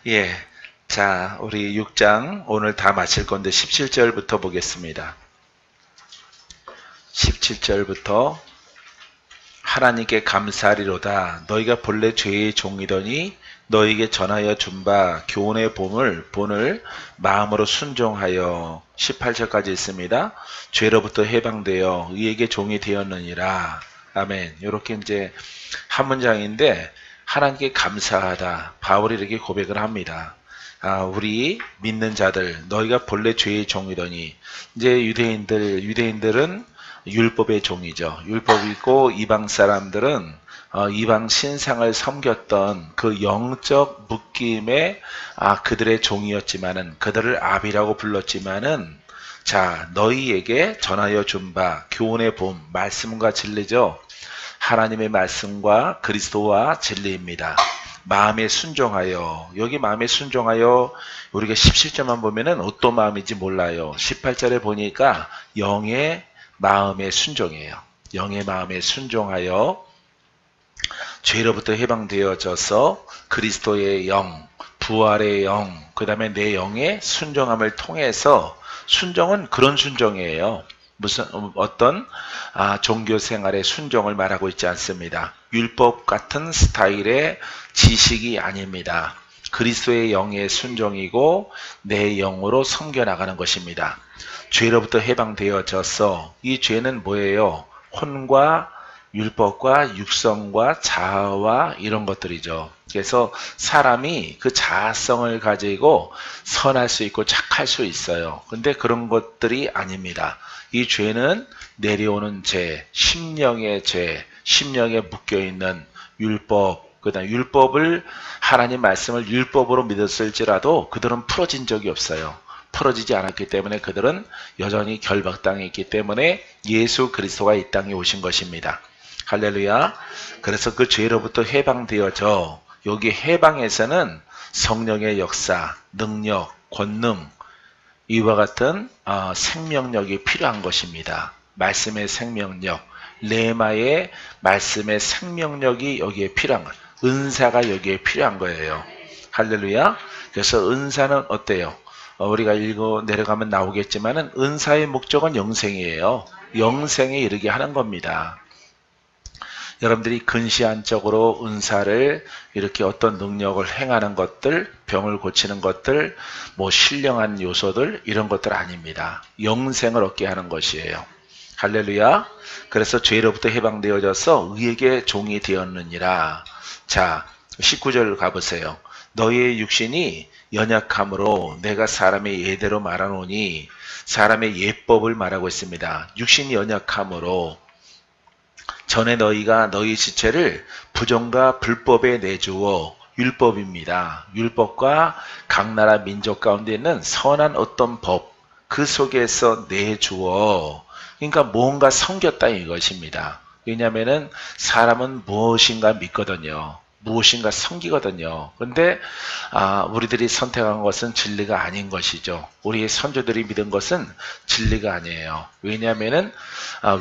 예. 자, 우리 6장 오늘 다 마칠 건데 17절부터 보겠습니다. 17절부터 하나님께 감사하리로다. 너희가 본래 죄의 종이더니 너희에게 전하여 준 바 교훈의 본을 마음으로 순종하여 18절까지 있습니다. 죄로부터 해방되어 의에게 종이 되었느니라. 아멘. 이렇게 이제 한 문장인데 하나님께 감사하다. 바울이 이렇게 고백을 합니다. 우리 믿는 자들 너희가 본래 죄의 종이더니 이제 유대인들은 율법의 종이죠. 율법이 있고 이방 사람들은 이방 신상을 섬겼던 그 영적 묶임의 그들의 종이었지만은 그들을 아비라고 불렀지만은 자 너희에게 전하여 준 바 교훈의 본 말씀과 진리죠. 하나님의 말씀과 그리스도와 진리입니다. 마음에 순종하여 여기 마음에 순종하여 우리가 17절만 보면은 어떤 마음인지 몰라요. 18절에 보니까 영의 마음의 순종이에요. 영의 마음에 순종하여 죄로부터 해방되어져서 그리스도의 영, 부활의 영, 그 다음에 내 영의 순종함을 통해서 순종은 그런 순종이에요. 무슨 어떤 종교 생활의 순종을 말하고 있지 않습니다. 율법 같은 스타일의 지식이 아닙니다. 그리스도의 영의 순종이고 내 영으로 섬겨나가는 것입니다. 죄로부터 해방되어져서 이 죄는 뭐예요? 혼과 율법과 육성과 자아와 이런 것들이죠. 그래서 사람이 그 자아성을 가지고 선할 수 있고 착할 수 있어요. 근데 그런 것들이 아닙니다. 이 죄는 내려오는 죄, 심령의 죄, 심령에 묶여있는 율법, 그 다음 율법을 하나님 말씀을 율법으로 믿었을지라도 그들은 풀어진 적이 없어요. 풀어지지 않았기 때문에 그들은 여전히 결박당해 있기 때문에 예수 그리스도가 이 땅에 오신 것입니다. 할렐루야. 그래서 그 죄로부터 해방되어져 여기 해방에서는 성령의 역사, 능력, 권능 이와 같은 생명력이 필요한 것입니다. 말씀의 생명력, 레마의 말씀의 생명력이 여기에 필요한 거예요. 은사가 여기에 필요한 거예요. 할렐루야. 그래서 은사는 어때요? 우리가 읽어 내려가면 나오겠지만은 은사의 목적은 영생이에요. 영생에 이르게 하는 겁니다. 여러분들이 근시안적으로 은사를 이렇게 어떤 능력을 행하는 것들, 병을 고치는 것들, 뭐 신령한 요소들 이런 것들 아닙니다. 영생을 얻게 하는 것이에요. 할렐루야. 그래서 죄로부터 해방되어져서 의에게 종이 되었느니라. 자, 19절 가보세요. 너희의 육신이 연약함으로 내가 사람의 예대로 말하노니 사람의 예법을 말하고 있습니다. 육신이 연약함으로 전에 너희가 너희 지체를 부정과 불법에 내주어 율법입니다. 율법과 각 나라 민족 가운데 있는 선한 어떤 법 그 속에서 내주어 그러니까 뭔가 섬겼다 이것입니다. 왜냐하면 사람은 무엇인가 믿거든요. 무엇인가 섬기거든요. 근데 우리들이 선택한 것은 진리가 아닌 것이죠. 우리의 선조들이 믿은 것은 진리가 아니에요. 왜냐하면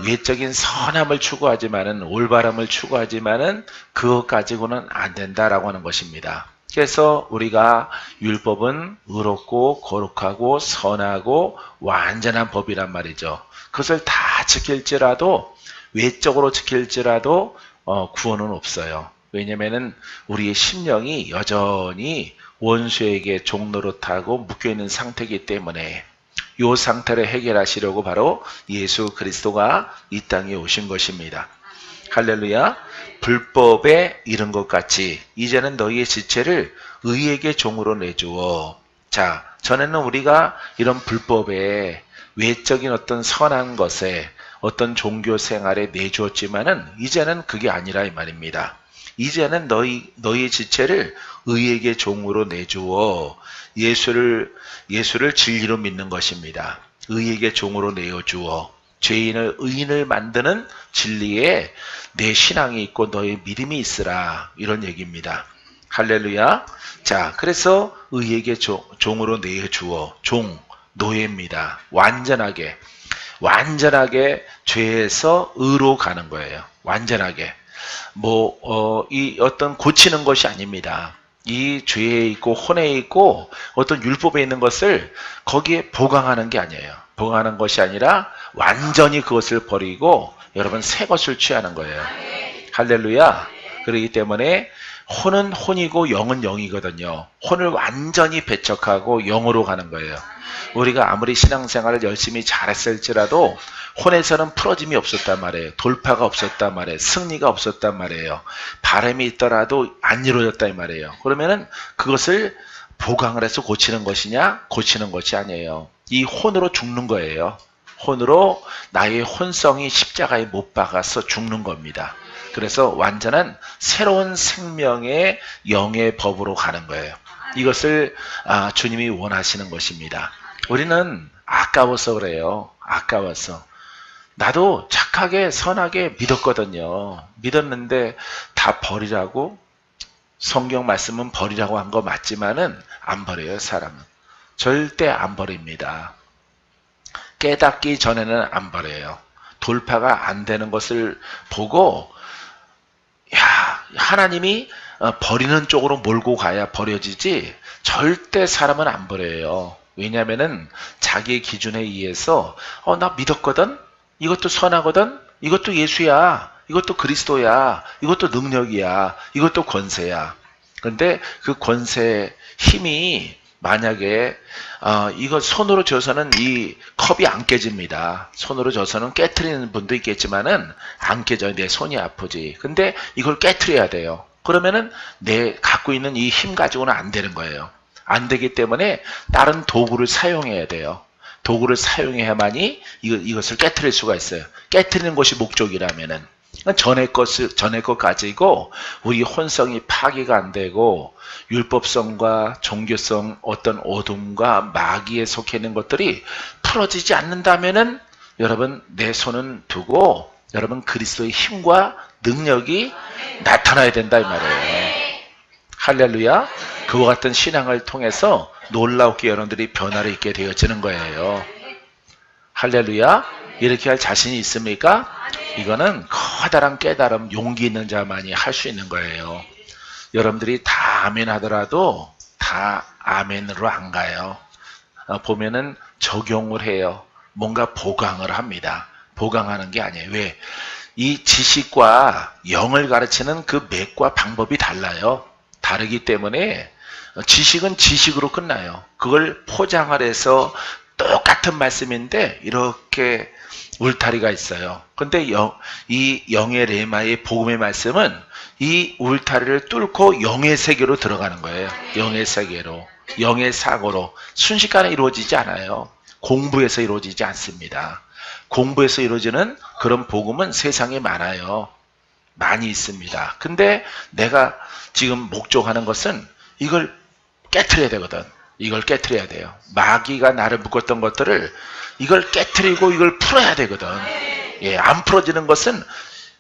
외적인 선함을 추구하지만은 올바름을 추구하지만은 그것 가지고는 안 된다라고 하는 것입니다. 그래서 우리가 율법은 의롭고 거룩하고 선하고 완전한 법이란 말이죠. 그것을 다 지킬지라도 외적으로 지킬지라도 구원은 없어요. 왜냐면은 우리의 심령이 여전히 원수에게 종노릇하고 묶여있는 상태이기 때문에 이 상태를 해결하시려고 바로 예수 그리스도가 이 땅에 오신 것입니다. 할렐루야. 불법에 이른 것 같이 이제는 너희의 지체를 의에게 종으로 내주어. 자, 전에는 우리가 이런 불법에 외적인 어떤 선한 것에 어떤 종교 생활에 내주었지만은 이제는 그게 아니라 이 말입니다. 이제는 너희의 지체를 의에게 종으로 내주어 예수를 진리로 믿는 것입니다. 의에게 종으로 내어주어 죄인을 의인을 만드는 진리에 내 신앙이 있고 너의 믿음이 있으라 이런 얘기입니다. 할렐루야. 자, 그래서 의에게 종으로 내어주어 노예입니다. 완전하게 죄에서 의로 가는 거예요. 완전하게. 이 어떤 고치는 것이 아닙니다. 이 죄에 있고 혼에 있고 어떤 율법에 있는 것을 거기에 보강하는 게 아니에요. 보강하는 것이 아니라 완전히 그것을 버리고 여러분 새 것을 취하는 거예요. 할렐루야. 그렇기 때문에 혼은 혼이고 영은 영이거든요. 혼을 완전히 배척하고 영으로 가는 거예요. 우리가 아무리 신앙생활을 열심히 잘했을지라도 혼에서는 풀어짐이 없었단 말이에요. 돌파가 없었단 말이에요. 승리가 없었단 말이에요. 바람이 있더라도 안 이루어졌다 이 말이에요. 그러면은 그것을 보강을 해서 고치는 것이냐? 고치는 것이 아니에요. 이 혼으로 죽는 거예요. 혼으로 나의 혼성이 십자가에 못 박아서 죽는 겁니다. 그래서 완전한 새로운 생명의 영의 법으로 가는 거예요. 이것을 주님이 원하시는 것입니다. 우리는 아까워서 그래요. 아까워서. 나도 착하게 선하게 믿었거든요. 믿었는데 다 버리라고 성경 말씀은 버리라고 한 거 맞지만은 안 버려요. 사람은. 절대 안 버립니다. 깨닫기 전에는 안 버려요. 돌파가 안 되는 것을 보고 하나님이 버리는 쪽으로 몰고 가야 버려지지 절대 사람은 안 버려요. 왜냐하면은 자기의 기준에 의해서 나 믿었거든? 이것도 선하거든? 이것도 예수야. 이것도 그리스도야. 이것도 능력이야. 이것도 권세야. 그런데 그 권세 힘이 만약에 이거 손으로 져서는 이 컵이 안 깨집니다. 손으로 져서는 깨트리는 분도 있겠지만은 안 깨져요. 내 손이 아프지. 근데 이걸 깨트려야 돼요. 그러면은 내 갖고 있는 이 힘 가지고는 안 되는 거예요. 안 되기 때문에 다른 도구를 사용해야 돼요. 도구를 사용해야만이 이것을 깨트릴 수가 있어요. 깨트리는 것이 목적이라면은. 전에 것 가지고 우리 혼성이 파괴가 안 되고 율법성과 종교성 어떤 어둠과 마귀에 속해 있는 것들이 풀어지지 않는다면은 여러분 내 손은 두고 여러분 그리스도의 힘과 능력이 나타나야 된다 이 말이에요. 할렐루야. 그와 같은 신앙을 통해서 놀랍게 여러분들이 변화를 있게 되어지는 거예요. 할렐루야. 이렇게 할 자신이 있습니까? 이거는 커다란 깨달음, 용기 있는 자만이 할 수 있는 거예요. 여러분들이 다 아멘 하더라도 다 아멘으로 안 가요. 보면은 적용을 해요. 뭔가 보강을 합니다. 보강하는 게 아니에요. 왜? 이 지식과 영을 가르치는 그 맥과 방법이 달라요. 다르기 때문에 지식은 지식으로 끝나요. 그걸 포장을 해서 똑같은 말씀인데 이렇게 울타리가 있어요. 근데 이 영의 레마의 복음의 말씀은 이 울타리를 뚫고 영의 세계로 들어가는 거예요. 영의 세계로, 영의 사고로 순식간에 이루어지지 않아요. 공부에서 이루어지지 않습니다. 공부에서 이루어지는 그런 복음은 세상에 많아요. 많이 있습니다. 근데 내가 지금 목적하는 것은 이걸 깨트려야 되거든. 이걸 깨트려야 돼요. 마귀가 나를 묶었던 것들을 이걸 깨트리고 이걸 풀어야 되거든. 예, 안 풀어지는 것은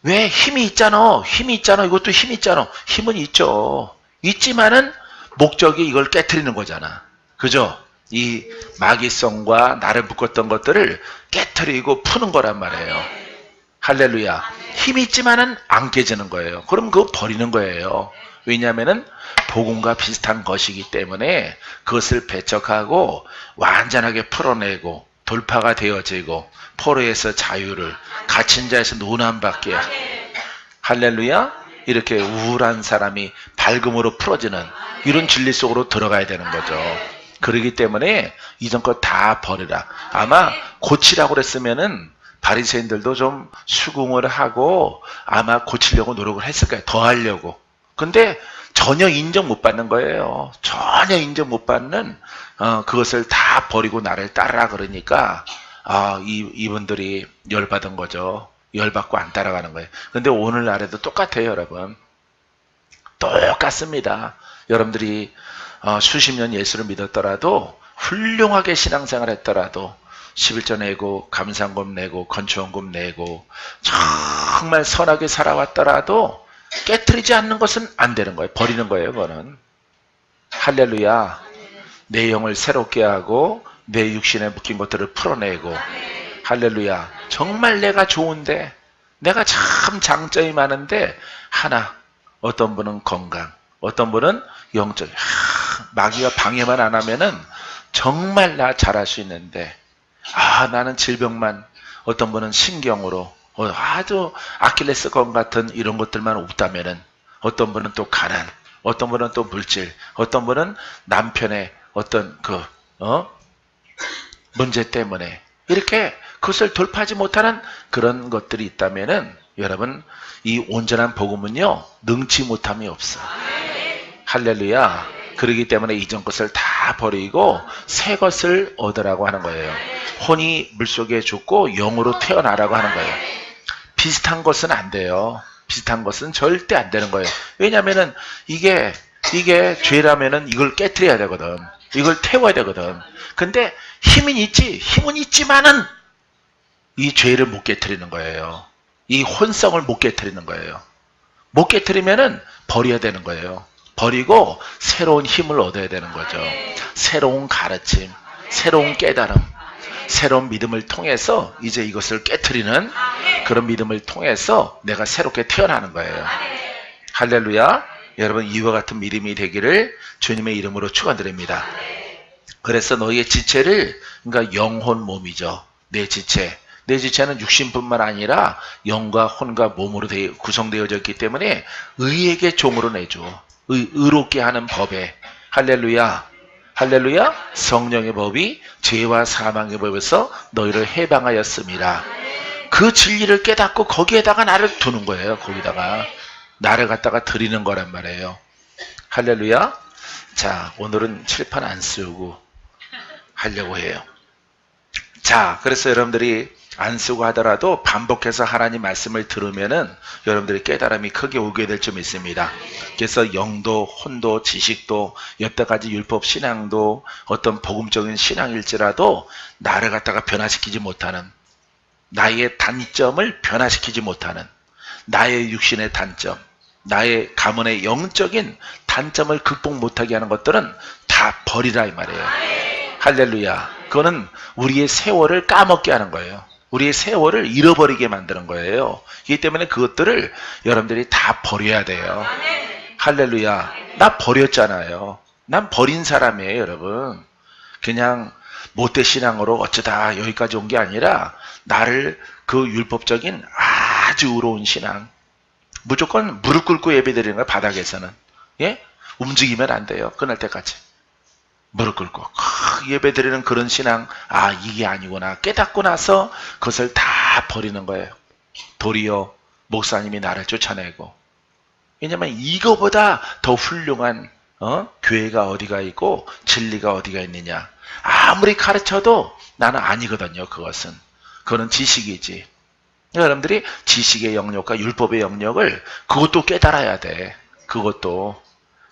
왜 힘이 있잖아. 힘이 있잖아. 이것도 힘이 있잖아. 힘은 있죠. 있지만은 목적이 이걸 깨트리는 거잖아. 그죠? 이 마귀성과 나를 묶었던 것들을 깨트리고 푸는 거란 말이에요. 할렐루야. 힘이 있지만은 안 깨지는 거예요. 그럼 그거 버리는 거예요. 왜냐하면은 복음과 비슷한 것이기 때문에 그것을 배척하고 완전하게 풀어내고 돌파가 되어지고 포로에서 자유를 갇힌 자에서 논함받게 할렐루야. 이렇게 우울한 사람이 밝음으로 풀어지는 이런 진리 속으로 들어가야 되는 거죠. 그러기 때문에 이전 것 다 버리라. 아마 고치라고 그랬으면은 바리새인들도 좀 수긍을 하고 아마 고치려고 노력을 했을 거예요. 더 하려고. 근데 전혀 인정 못 받는 거예요. 전혀 인정 못 받는 그것을 다 버리고 나를 따르라 그러니까 이분들이 열받은 거죠. 열받고 안 따라가는 거예요. 근데 오늘날에도 똑같아요, 여러분. 똑같습니다. 여러분들이 수십 년 예수를 믿었더라도 훌륭하게 신앙생활 했더라도 11조 내고 감상금 내고 건축원금 내고 정말 선하게 살아왔더라도 깨트리지 않는 것은 안 되는 거예요. 버리는 거예요. 그거는. 할렐루야. 내 영을 새롭게 하고 내 육신에 묶인 것들을 풀어내고 할렐루야. 정말 내가 좋은데 내가 참 장점이 많은데 하나 어떤 분은 건강 어떤 분은 영적. 마귀가 방해만 안 하면은 정말 나 잘할 수 있는데, 나는 질병만, 어떤 분은 신경으로, 아주 아킬레스건 같은 이런 것들만 없다면은, 어떤 분은 또 가난, 어떤 분은 또 물질, 어떤 분은 남편의 어떤 문제 때문에 이렇게 그것을 돌파하지 못하는 그런 것들이 있다면은, 여러분, 이 온전한 복음은요, 능치 못함이 없어. 할렐루야. 그러기 때문에 이전 것을 다 버리고 새 것을 얻으라고 하는 거예요. 혼이 물속에 죽고 영으로 태어나라고 하는 거예요. 비슷한 것은 안 돼요. 비슷한 것은 절대 안 되는 거예요. 왜냐면은 이게 죄라면은 이걸 깨트려야 되거든. 이걸 태워야 되거든. 근데 힘은 있지만은 이 죄를 못 깨트리는 거예요. 이 혼성을 못 깨트리는 거예요. 못 깨트리면은 버려야 되는 거예요. 버리고 새로운 힘을 얻어야 되는 거죠. 새로운 가르침, 새로운 깨달음, 새로운 믿음을 통해서 이제 이것을 깨트리는 그런 믿음을 통해서 내가 새롭게 태어나는 거예요. 할렐루야. 여러분, 이와 같은 믿음이 되기를 주님의 이름으로 축원드립니다. 그래서 너희의 지체를, 그러니까 영혼 몸이죠. 내 지체는 육신뿐만 아니라 영과 혼과 몸으로 구성되어져 있기 때문에 의에게 종으로 내줘. 의롭게 하는 법에, 할렐루야, 성령의 법이 죄와 사망의 법에서 너희를 해방하였습니다. 그 진리를 깨닫고 거기에다가 나를 두는 거예요. 거기다가 나를 갖다가 드리는 거란 말이에요. 할렐루야. 자, 오늘은 칠판 안 쓰고 하려고 해요. 자, 그래서 여러분들이 안 쓰고 하더라도 반복해서 하나님 말씀을 들으면은 여러분들이 깨달음이 크게 오게 될 점 있습니다. 그래서 영도, 혼도, 지식도, 여태까지 율법 신앙도 어떤 복음적인 신앙일지라도 나를 갖다가 변화시키지 못하는, 나의 단점을 변화시키지 못하는, 나의 육신의 단점, 나의 가문의 영적인 단점을 극복 못하게 하는 것들은 다 버리라 이 말이에요. 할렐루야. 그거는 우리의 세월을 까먹게 하는 거예요. 우리의 세월을 잃어버리게 만드는 거예요. 그렇기 때문에 그것들을 여러분들이 다 버려야 돼요. 할렐루야. 나 버렸잖아요. 난 버린 사람이에요, 여러분. 그냥 못된 신앙으로 어쩌다 여기까지 온 게 아니라 나를 그 율법적인 아주 의로운 신앙, 무조건 무릎 꿇고 예배드리는 거야. 바닥에서는. 예? 움직이면 안 돼요. 끝날 때까지. 무릎 꿇고 예배드리는 그런 신앙, 이게 아니구나 깨닫고 나서 그것을 다 버리는 거예요. 도리어 목사님이 나를 쫓아내고, 왜냐면 이거보다 더 훌륭한 교회가 어디가 있고 진리가 어디가 있느냐. 아무리 가르쳐도 나는 아니거든요. 그거는 지식이지. 여러분들이 지식의 영역과 율법의 영역을 그것도 깨달아야 돼. 그것도.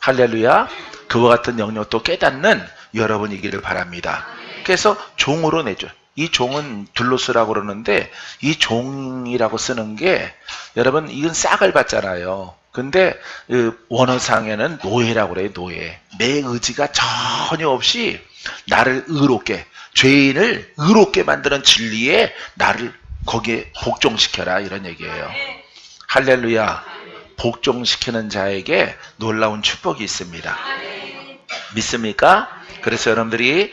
할렐루야. 그와 같은 영역도 깨닫는 여러분이기를 바랍니다. 그래서 종으로 내줘. 이 종은 둘로스라고 그러는데 이 종이라고 쓰는 게, 여러분, 이건 싹을 받잖아요. 근데 원어상에는 노예라고 그래요. 노예. 내 의지가 전혀 없이 나를 의롭게, 죄인을 의롭게 만드는 진리에 나를 거기에 복종시켜라, 이런 얘기예요. 할렐루야. 복종시키는 자에게 놀라운 축복이 있습니다. 믿습니까? 그래서 여러분들이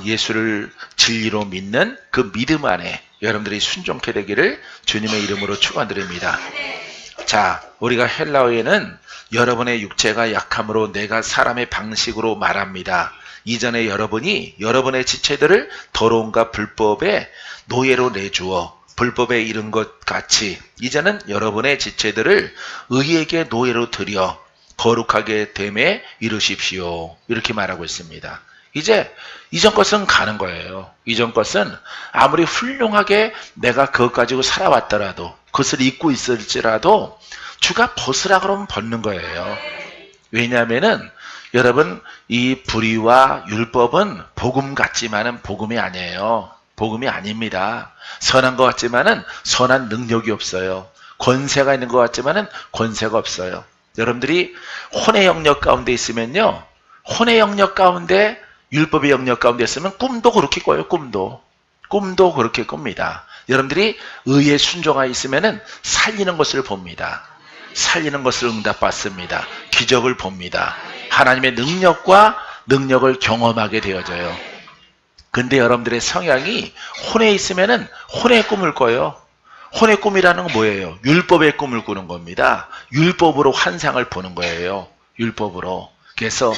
예수를 진리로 믿는 그 믿음 안에 여러분들이 순종케 되기를 주님의 이름으로 축원드립니다. 자, 우리가 헬라어에는 여러분의 육체가 약함으로 내가 사람의 방식으로 말합니다. 이전에 여러분이 여러분의 지체들을 더러움과 불법의 노예로 내주어 불법에 이른 것 같이 이제는 여러분의 지체들을 의에게 노예로 들여 거룩하게 됨에 이르십시오. 이렇게 말하고 있습니다. 이제 이전 것은 가는 거예요. 이전 것은 아무리 훌륭하게 내가 그것 가지고 살아왔더라도, 그것을 잊고 있을지라도 주가 벗으라 그러면 벗는 거예요. 왜냐하면은 여러분, 이 불의와 율법은 복음 같지만은 복음이 아니에요. 복음이 아닙니다. 선한 것 같지만은 선한 능력이 없어요. 권세가 있는 것 같지만은 권세가 없어요. 여러분들이 혼의 영역 가운데 있으면요, 혼의 영역 가운데, 율법의 영역 가운데 있으면 꿈도 그렇게 꿔요. 꿈도 그렇게 꿉니다. 여러분들이 의에 순종하여 있으면은 살리는 것을 봅니다. 살리는 것을 응답받습니다. 기적을 봅니다. 하나님의 능력을 경험하게 되어져요. 근데 여러분들의 성향이 혼에 있으면은 혼의 꿈을 꿔요. 혼의 꿈이라는 건 뭐예요? 율법의 꿈을 꾸는 겁니다. 율법으로 환상을 보는 거예요. 율법으로. 그래서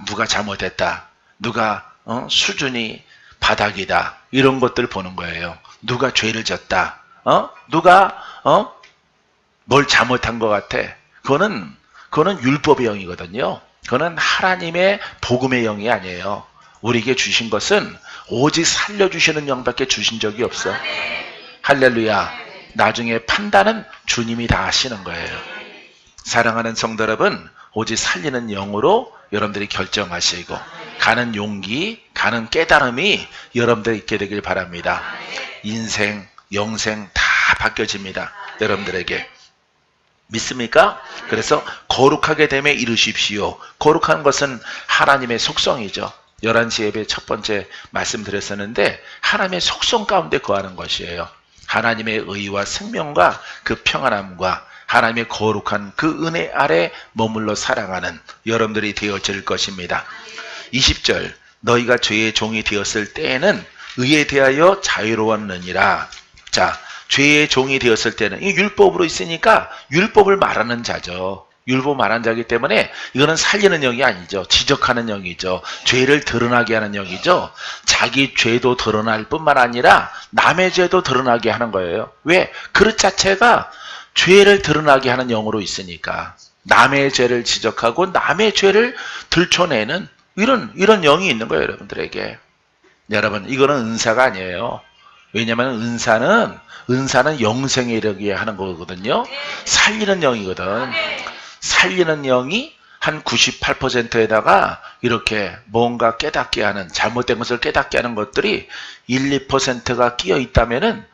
누가 잘못했다. 누가 수준이 바닥이다. 이런 것들 보는 거예요. 누가 죄를 졌다. 누가 뭘 잘못한 것 같아. 그거는 율법의 영이거든요. 그거는 하나님의 복음의 영이 아니에요. 우리에게 주신 것은 오직 살려주시는 영밖에 주신 적이 없어. 할렐루야. 나중에 판단은 주님이 다 하시는 거예요. 사랑하는 성도 여러분, 오직 살리는 영으로 여러분들이 결정하시고 가는 용기, 가는 깨달음이 여러분들 있게 되길 바랍니다. 인생, 영생 다 바뀌어집니다. 여러분들에게. 믿습니까? 그래서 거룩하게 됨에 이르십시오. 거룩한 것은 하나님의 속성이죠. 11시 예배 첫 번째 말씀드렸었는데 하나님의 속성 가운데 거하는 것이에요. 하나님의 의와 생명과 그 평안함과 하나님의 거룩한 그 은혜 아래 머물러 살아가는 여러분들이 되어질 것입니다. 20절 너희가 죄의 종이 되었을 때에는 의에 대하여 자유로웠느니라. 자, 죄의 종이 되었을 때는 이 율법으로 있으니까 율법을 말하는 자죠. 율법 말하는 자이기 때문에 이거는 살리는 영이 아니죠. 지적하는 영이죠. 죄를 드러나게 하는 영이죠. 자기 죄도 드러날 뿐만 아니라 남의 죄도 드러나게 하는 거예요. 왜? 그릇 자체가 죄를 드러나게 하는 영으로 있으니까 남의 죄를 지적하고 남의 죄를 들춰내는 이런 영이 있는 거예요. 여러분들에게. 여러분, 이거는 은사가 아니에요. 왜냐하면 은사는 영생에 이르게 하는 거거든요. 살리는 영이거든. 살리는 영이 한 98%에다가 이렇게 뭔가 깨닫게 하는, 잘못된 것을 깨닫게 하는 것들이 1, 2%가 끼어 있다면은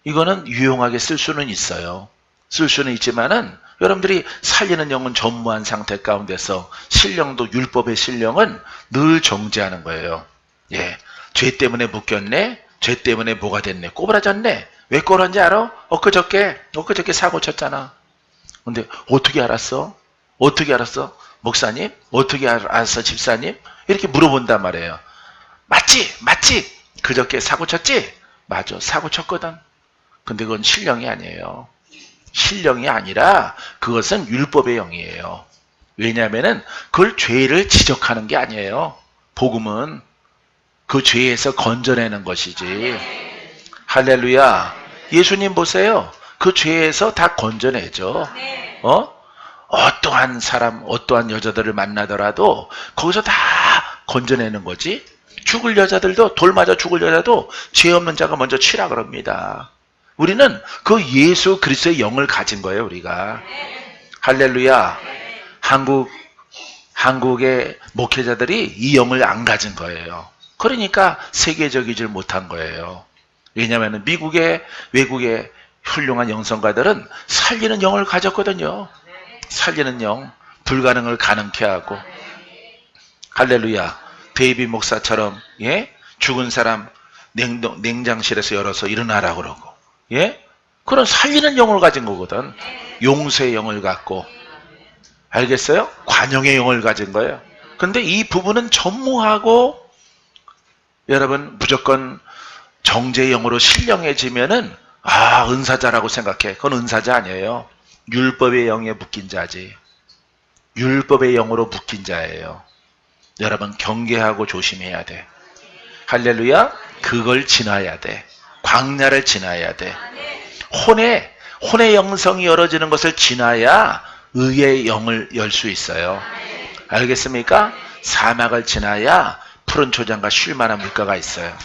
이거는 유용하게 쓸 수는 있어요. 쓸 수는 있지만은 여러분들이 살리는 영은 전무한 상태 가운데서 신령도 율법의 신령은 늘 정죄하는 거예요. 예, 죄 때문에 묶였네. 죄 때문에 뭐가 됐네. 꼬부라졌네. 왜 꼬부라졌는지 알아? 엊그저께 사고 쳤잖아. 근데 어떻게 알았어? 어떻게 알았어? 목사님? 어떻게 알았어? 집사님? 이렇게 물어본단 말이에요. 맞지? 그저께 사고 쳤지? 맞아. 사고 쳤거든. 근데 그건 신령이 아니에요. 신령이 아니라 그것은 율법의 영이에요. 왜냐하면은 그걸 죄를 지적하는 게 아니에요. 복음은 그 죄에서 건져내는 것이지. 할렐루야. 예수님 보세요. 그 죄에서 다 건져내죠. 어떠한 사람, 어떠한 여자들을 만나더라도 거기서 다 건져내는 거지. 죽을 여자들도, 돌 맞아 죽을 여자도 죄 없는 자가 먼저 치라 그럽니다. 우리는 그 예수 그리스도의 영을 가진 거예요, 우리가. 할렐루야. 한국의 목회자들이 이 영을 안 가진 거예요. 그러니까 세계적이질 못한 거예요. 왜냐하면 외국의 훌륭한 영성가들은 살리는 영을 가졌거든요. 살리는 영, 불가능을 가능케 하고. 할렐루야. 데이비 목사처럼, 예? 죽은 사람 냉장실에서 열어서 일어나라 그러고, 예? 그런 살리는 영을 가진 거거든. 용서의 영을 갖고. 알겠어요? 관용의 영을 가진 거예요. 근데 이 부분은 전무하고 여러분 무조건 정죄의 영으로 신령해지면은 은사자라고 생각해. 그건 은사자 아니에요. 율법의 영에 묶인 자지. 율법의 영으로 묶인 자예요. 여러분 경계하고 조심해야 돼. 할렐루야. 그걸 지나야 돼. 광야를 지나야 돼. 혼의 영성이 열어지는 것을 지나야 의의 영을 열 수 있어요. 알겠습니까? 사막을 지나야 푸른 초장과 쉴만한 물가가 있어요.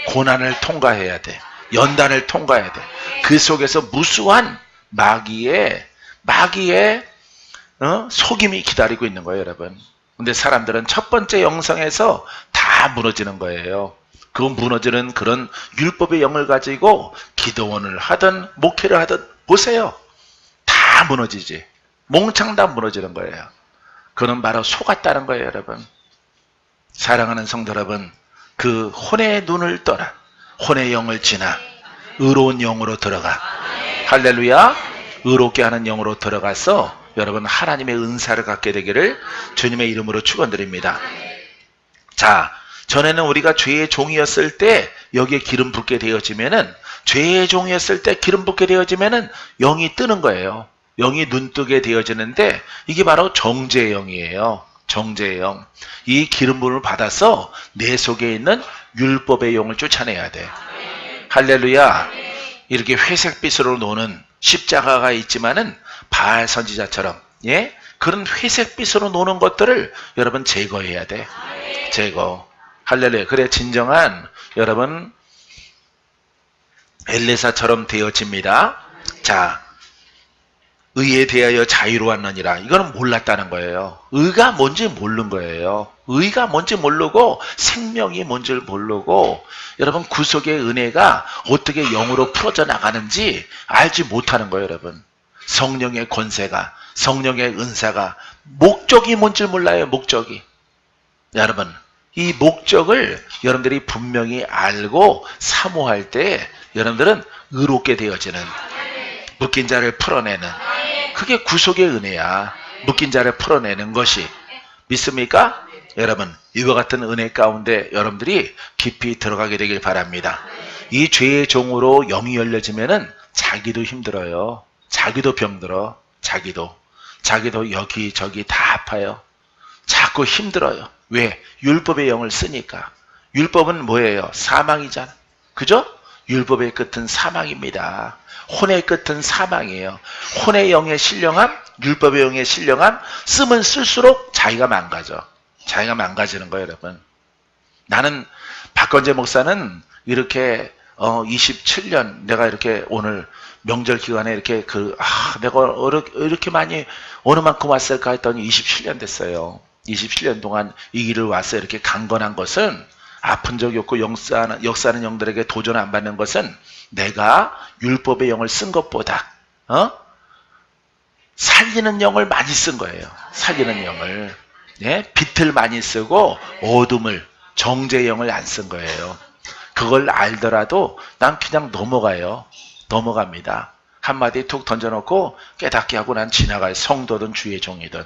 고난을 통과해야 돼. 연단을 통과해야 돼. 그 속에서 무수한 마귀의 속임이 기다리고 있는 거예요, 여러분. 근데 사람들은 첫 번째 영성에서 다 무너지는 거예요. 그 무너지는 그런 율법의 영을 가지고 기도원을 하든 목회를 하든 보세요. 다 무너지지. 몽창 다 무너지는 거예요. 그는 바로 속았다는 거예요, 여러분. 사랑하는 성도 여러분, 그 혼의 눈을 떠나 혼의 영을 지나 의로운 영으로 들어가. 할렐루야. 의롭게 하는 영으로 들어가서 여러분 하나님의 은사를 갖게 되기를 주님의 이름으로 축원드립니다. 자, 전에는 우리가 죄의 종이었을 때 여기에 기름 붓게 되어지면은, 죄의 종이었을 때 기름 붓게 되어지면은 영이 뜨는 거예요. 영이 눈뜨게 되어지는데 이게 바로 정죄의 영이에요. 정죄의 영. 이 기름 부음을 받아서 내 속에 있는 율법의 영을 쫓아내야 돼. 할렐루야. 이렇게 회색빛으로 노는 십자가가 있지만은 바알 선지자처럼, 예? 그런 회색빛으로 노는 것들을 여러분 제거해야 돼. 제거. 할렐루야. 그래 진정한 여러분 엘레사처럼 되어집니다. 자, 의에 대하여 자유로웠느니라. 이거는 몰랐다는 거예요. 의가 뭔지 모르는 거예요. 의가 뭔지 모르고 생명이 뭔지를 모르고 여러분 구속의 은혜가 어떻게 영으로 풀어져 나가는지 알지 못하는 거예요. 여러분 성령의 권세가, 성령의 은사가, 목적이 뭔지 몰라요. 목적이. 여러분 이 목적을 여러분들이 분명히 알고 사모할 때 여러분들은 의롭게 되어지는, 묶인 자를 풀어내는, 그게 구속의 은혜야. 묶인 자를 풀어내는 것이. 믿습니까? 여러분 이와 같은 은혜 가운데 여러분들이 깊이 들어가게 되길 바랍니다. 이 죄의 종으로 영이 열려지면은 자기도 힘들어요. 자기도 병들어. 자기도 여기저기 다 아파요. 자꾸 힘들어요. 왜? 율법의 영을 쓰니까. 율법은 뭐예요? 사망이잖아. 그죠? 율법의 끝은 사망입니다. 혼의 끝은 사망이에요. 혼의 영의 신령함, 율법의 영의 신령함, 쓰면 쓸수록 자기가 망가져. 자기가 망가지는 거예요, 여러분. 나는 박건재 목사는 이렇게 27년 내가 이렇게 오늘 명절 기간에 이렇게 내가 이렇게 많이 어느 만큼 왔을까 했더니 27년 됐어요. 27년 동안 이 길을 와서 이렇게 강건한 것은, 아픈 적이 없고 역사하는 영들에게 도전 안 받는 것은 내가 율법의 영을 쓴 것보다 살리는 영을 많이 쓴 거예요. 살리는 영을. 예? 빛을 많이 쓰고 어둠을, 정죄의 영을 안 쓴 거예요. 그걸 알더라도 난 그냥 넘어가요. 넘어갑니다. 한마디 툭 던져놓고 깨닫게 하고 난 지나가요. 성도든 주의 종이든.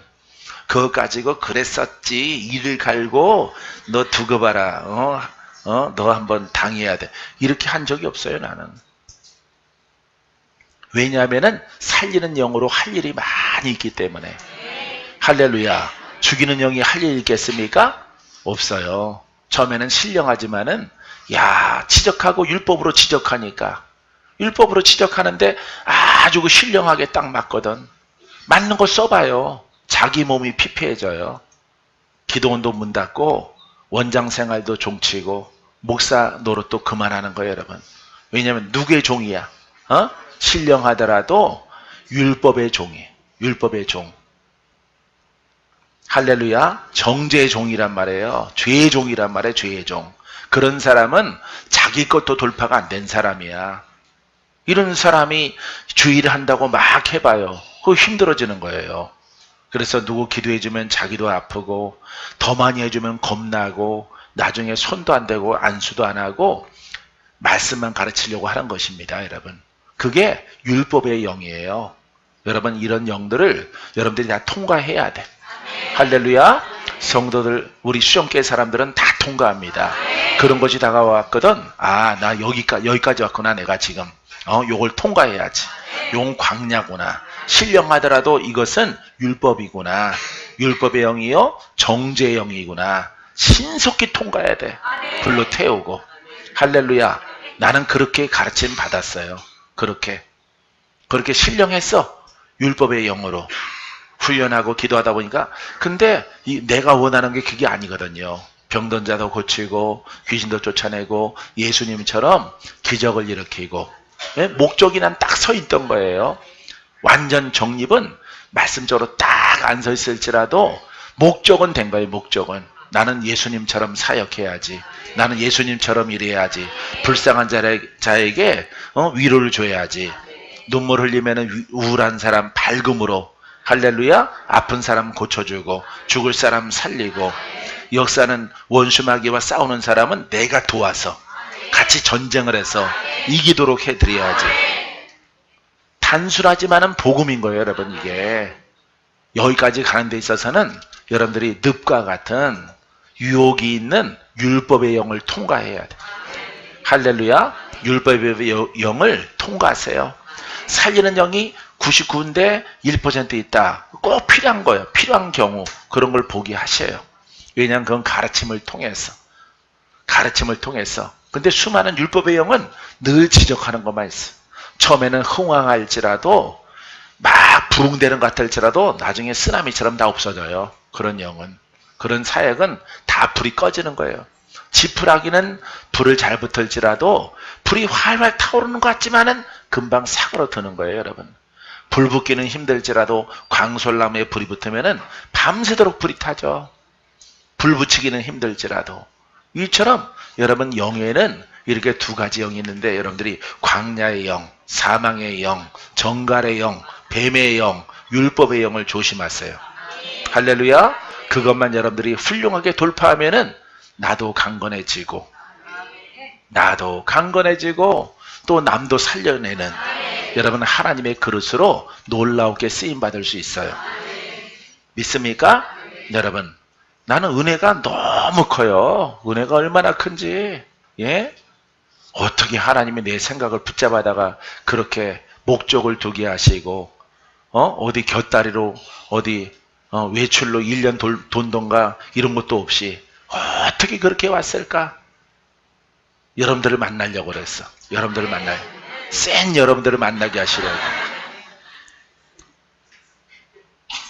그거 가지고 그랬었지, 이를 갈고 너 두고 봐라, 너 한번 당해야 돼, 이렇게 한 적이 없어요. 나는. 왜냐하면은 살리는 영으로 할 일이 많이 있기 때문에. 할렐루야. 죽이는 영이 할 일이 있겠습니까? 없어요. 처음에는 신령하지만은 지적하고 율법으로 지적하니까, 율법으로 지적하는데 아주 신령하게 딱 맞거든. 맞는 거 써봐요. 자기 몸이 피폐해져요. 기도원도 문 닫고 원장 생활도 종치고 목사 노릇도 그만하는 거예요, 여러분. 왜냐하면 누구의 종이야? 신령하더라도 율법의 종이. 율법의 종. 할렐루야. 정죄의 종이란 말이에요. 죄의 종이란 말이에요. 죄의 종. 그런 사람은 자기 것도 돌파가 안 된 사람이야. 이런 사람이 주의를 한다고 막 해봐요. 그거 힘들어지는 거예요. 그래서 누구 기도해주면 자기도 아프고, 더 많이 해주면 겁나고, 나중에 손도 안 대고 안수도 안 하고 말씀만 가르치려고 하는 것입니다. 여러분, 그게 율법의 영이에요. 여러분, 이런 영들을 여러분들이 다 통과해야 돼. 할렐루야. 성도들, 우리 수정교회 사람들은 다 통과합니다. 그런 것이 다가왔거든. 나 여기까지 왔구나. 내가 지금 요걸 통과해야지. 용 광야구나. 신령하더라도 이것은 율법이구나. 율법의 영이요, 정죄의 영이구나. 신속히 통과해야 돼. 불로 태우고. 할렐루야. 나는 그렇게 가르침 받았어요. 그렇게 신령했어. 율법의 영으로 훈련하고 기도하다 보니까. 근데 내가 원하는 게 그게 아니거든요. 병든 자도 고치고 귀신도 쫓아내고 예수님처럼 기적을 일으키고. 목적이 난 딱 서 있던 거예요. 완전 정립은 말씀적으로 딱 안 서 있을지라도 목적은 된 거예요. 목적은. 나는 예수님처럼 사역해야지. 나는 예수님처럼 일해야지. 불쌍한 자에게 위로를 줘야지. 눈물 흘리면 우울한 사람 밝음으로. 할렐루야. 아픈 사람 고쳐주고, 죽을 사람 살리고, 역사는 원수마귀와 싸우는 사람은 내가 도와서 같이 전쟁을 해서 이기도록 해드려야지. 단순하지만은 복음인 거예요, 여러분. 이게 여기까지 가는 데 있어서는 여러분들이 늪과 같은 유혹이 있는 율법의 영을 통과해야 돼. 할렐루야. 율법의 영을 통과하세요. 살리는 영이 99인데 1% 있다. 꼭 필요한 거예요. 필요한 경우 그런 걸 보게 하셔요. 왜냐하면 그건 가르침을 통해서. 근데 수많은 율법의 영은 늘 지적하는 것만 있어. 처음에는 흥황할지라도 막 부흥되는 것 같을지라도 나중에 쓰나미처럼 다 없어져요. 그런 영은. 그런 사역은 다 불이 꺼지는 거예요. 지푸라기는 불을 잘 붙을지라도 불이 활활 타오르는 것 같지만은 금방 사그러드는 거예요, 여러분. 불 붙기는 힘들지라도 광솔나무에 불이 붙으면은 밤새도록 불이 타죠. 불 붙이기는 힘들지라도. 이처럼 여러분 영에는 이렇게 두 가지 영이 있는데 여러분들이 광야의 영, 사망의 영, 정갈의 영, 뱀의 영, 율법의 영을 조심하세요. 할렐루야. 그것만 여러분들이 훌륭하게 돌파하면은 나도 강건해지고 또 남도 살려내는 여러분 하나님의 그릇으로 놀라우게 쓰임받을 수 있어요. 믿습니까? 여러분, 나는 은혜가 너무 커요. 은혜가 얼마나 큰지. 예? 어떻게 하나님이 내 생각을 붙잡아다가 그렇게 목적을 두게 하시고 어디 곁다리로 어디 외출로 1년 돈던가 이런 것도 없이 어떻게 그렇게 왔을까? 여러분들을 만나려고 그랬어. 센 여러분들을 만나게 하시려고.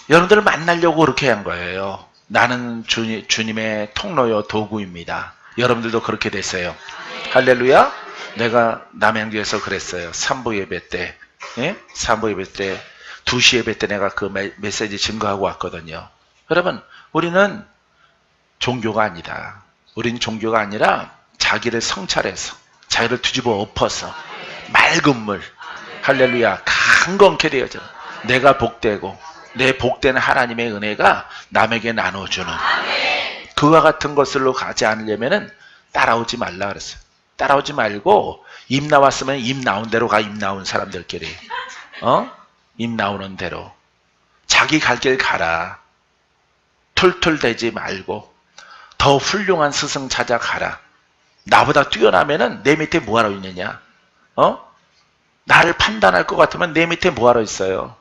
여러분들을 만나려고 그렇게 한 거예요. 나는 주님의 통로요 도구입니다. 여러분들도 그렇게 됐어요. 할렐루야. 내가 남양주에서 그랬어요. 3부 예배 때 2시 예배 때 내가 그 메시지 증거하고 왔거든요. 여러분, 우리는 종교가 아니다. 우리는 종교가 아니라 자기를 성찰해서 자기를 뒤집어 엎어서 맑은 물, 할렐루야, 강건케 되어져 내가 복되고 내 복된 하나님의 은혜가 남에게 나눠주는 그와 같은 것으로 가지 않으려면은 따라오지 말라 그랬어요. 따라오지 말고 입 나왔으면 입 나온 대로 가. 입 나온 사람들끼리 입 나오는 대로 자기 갈 길 가라. 툴툴대지 말고 더 훌륭한 스승 찾아가라. 나보다 뛰어나면은 내 밑에 뭐하러 있느냐? 나를 판단할 것 같으면 내 밑에 뭐하러 있어요?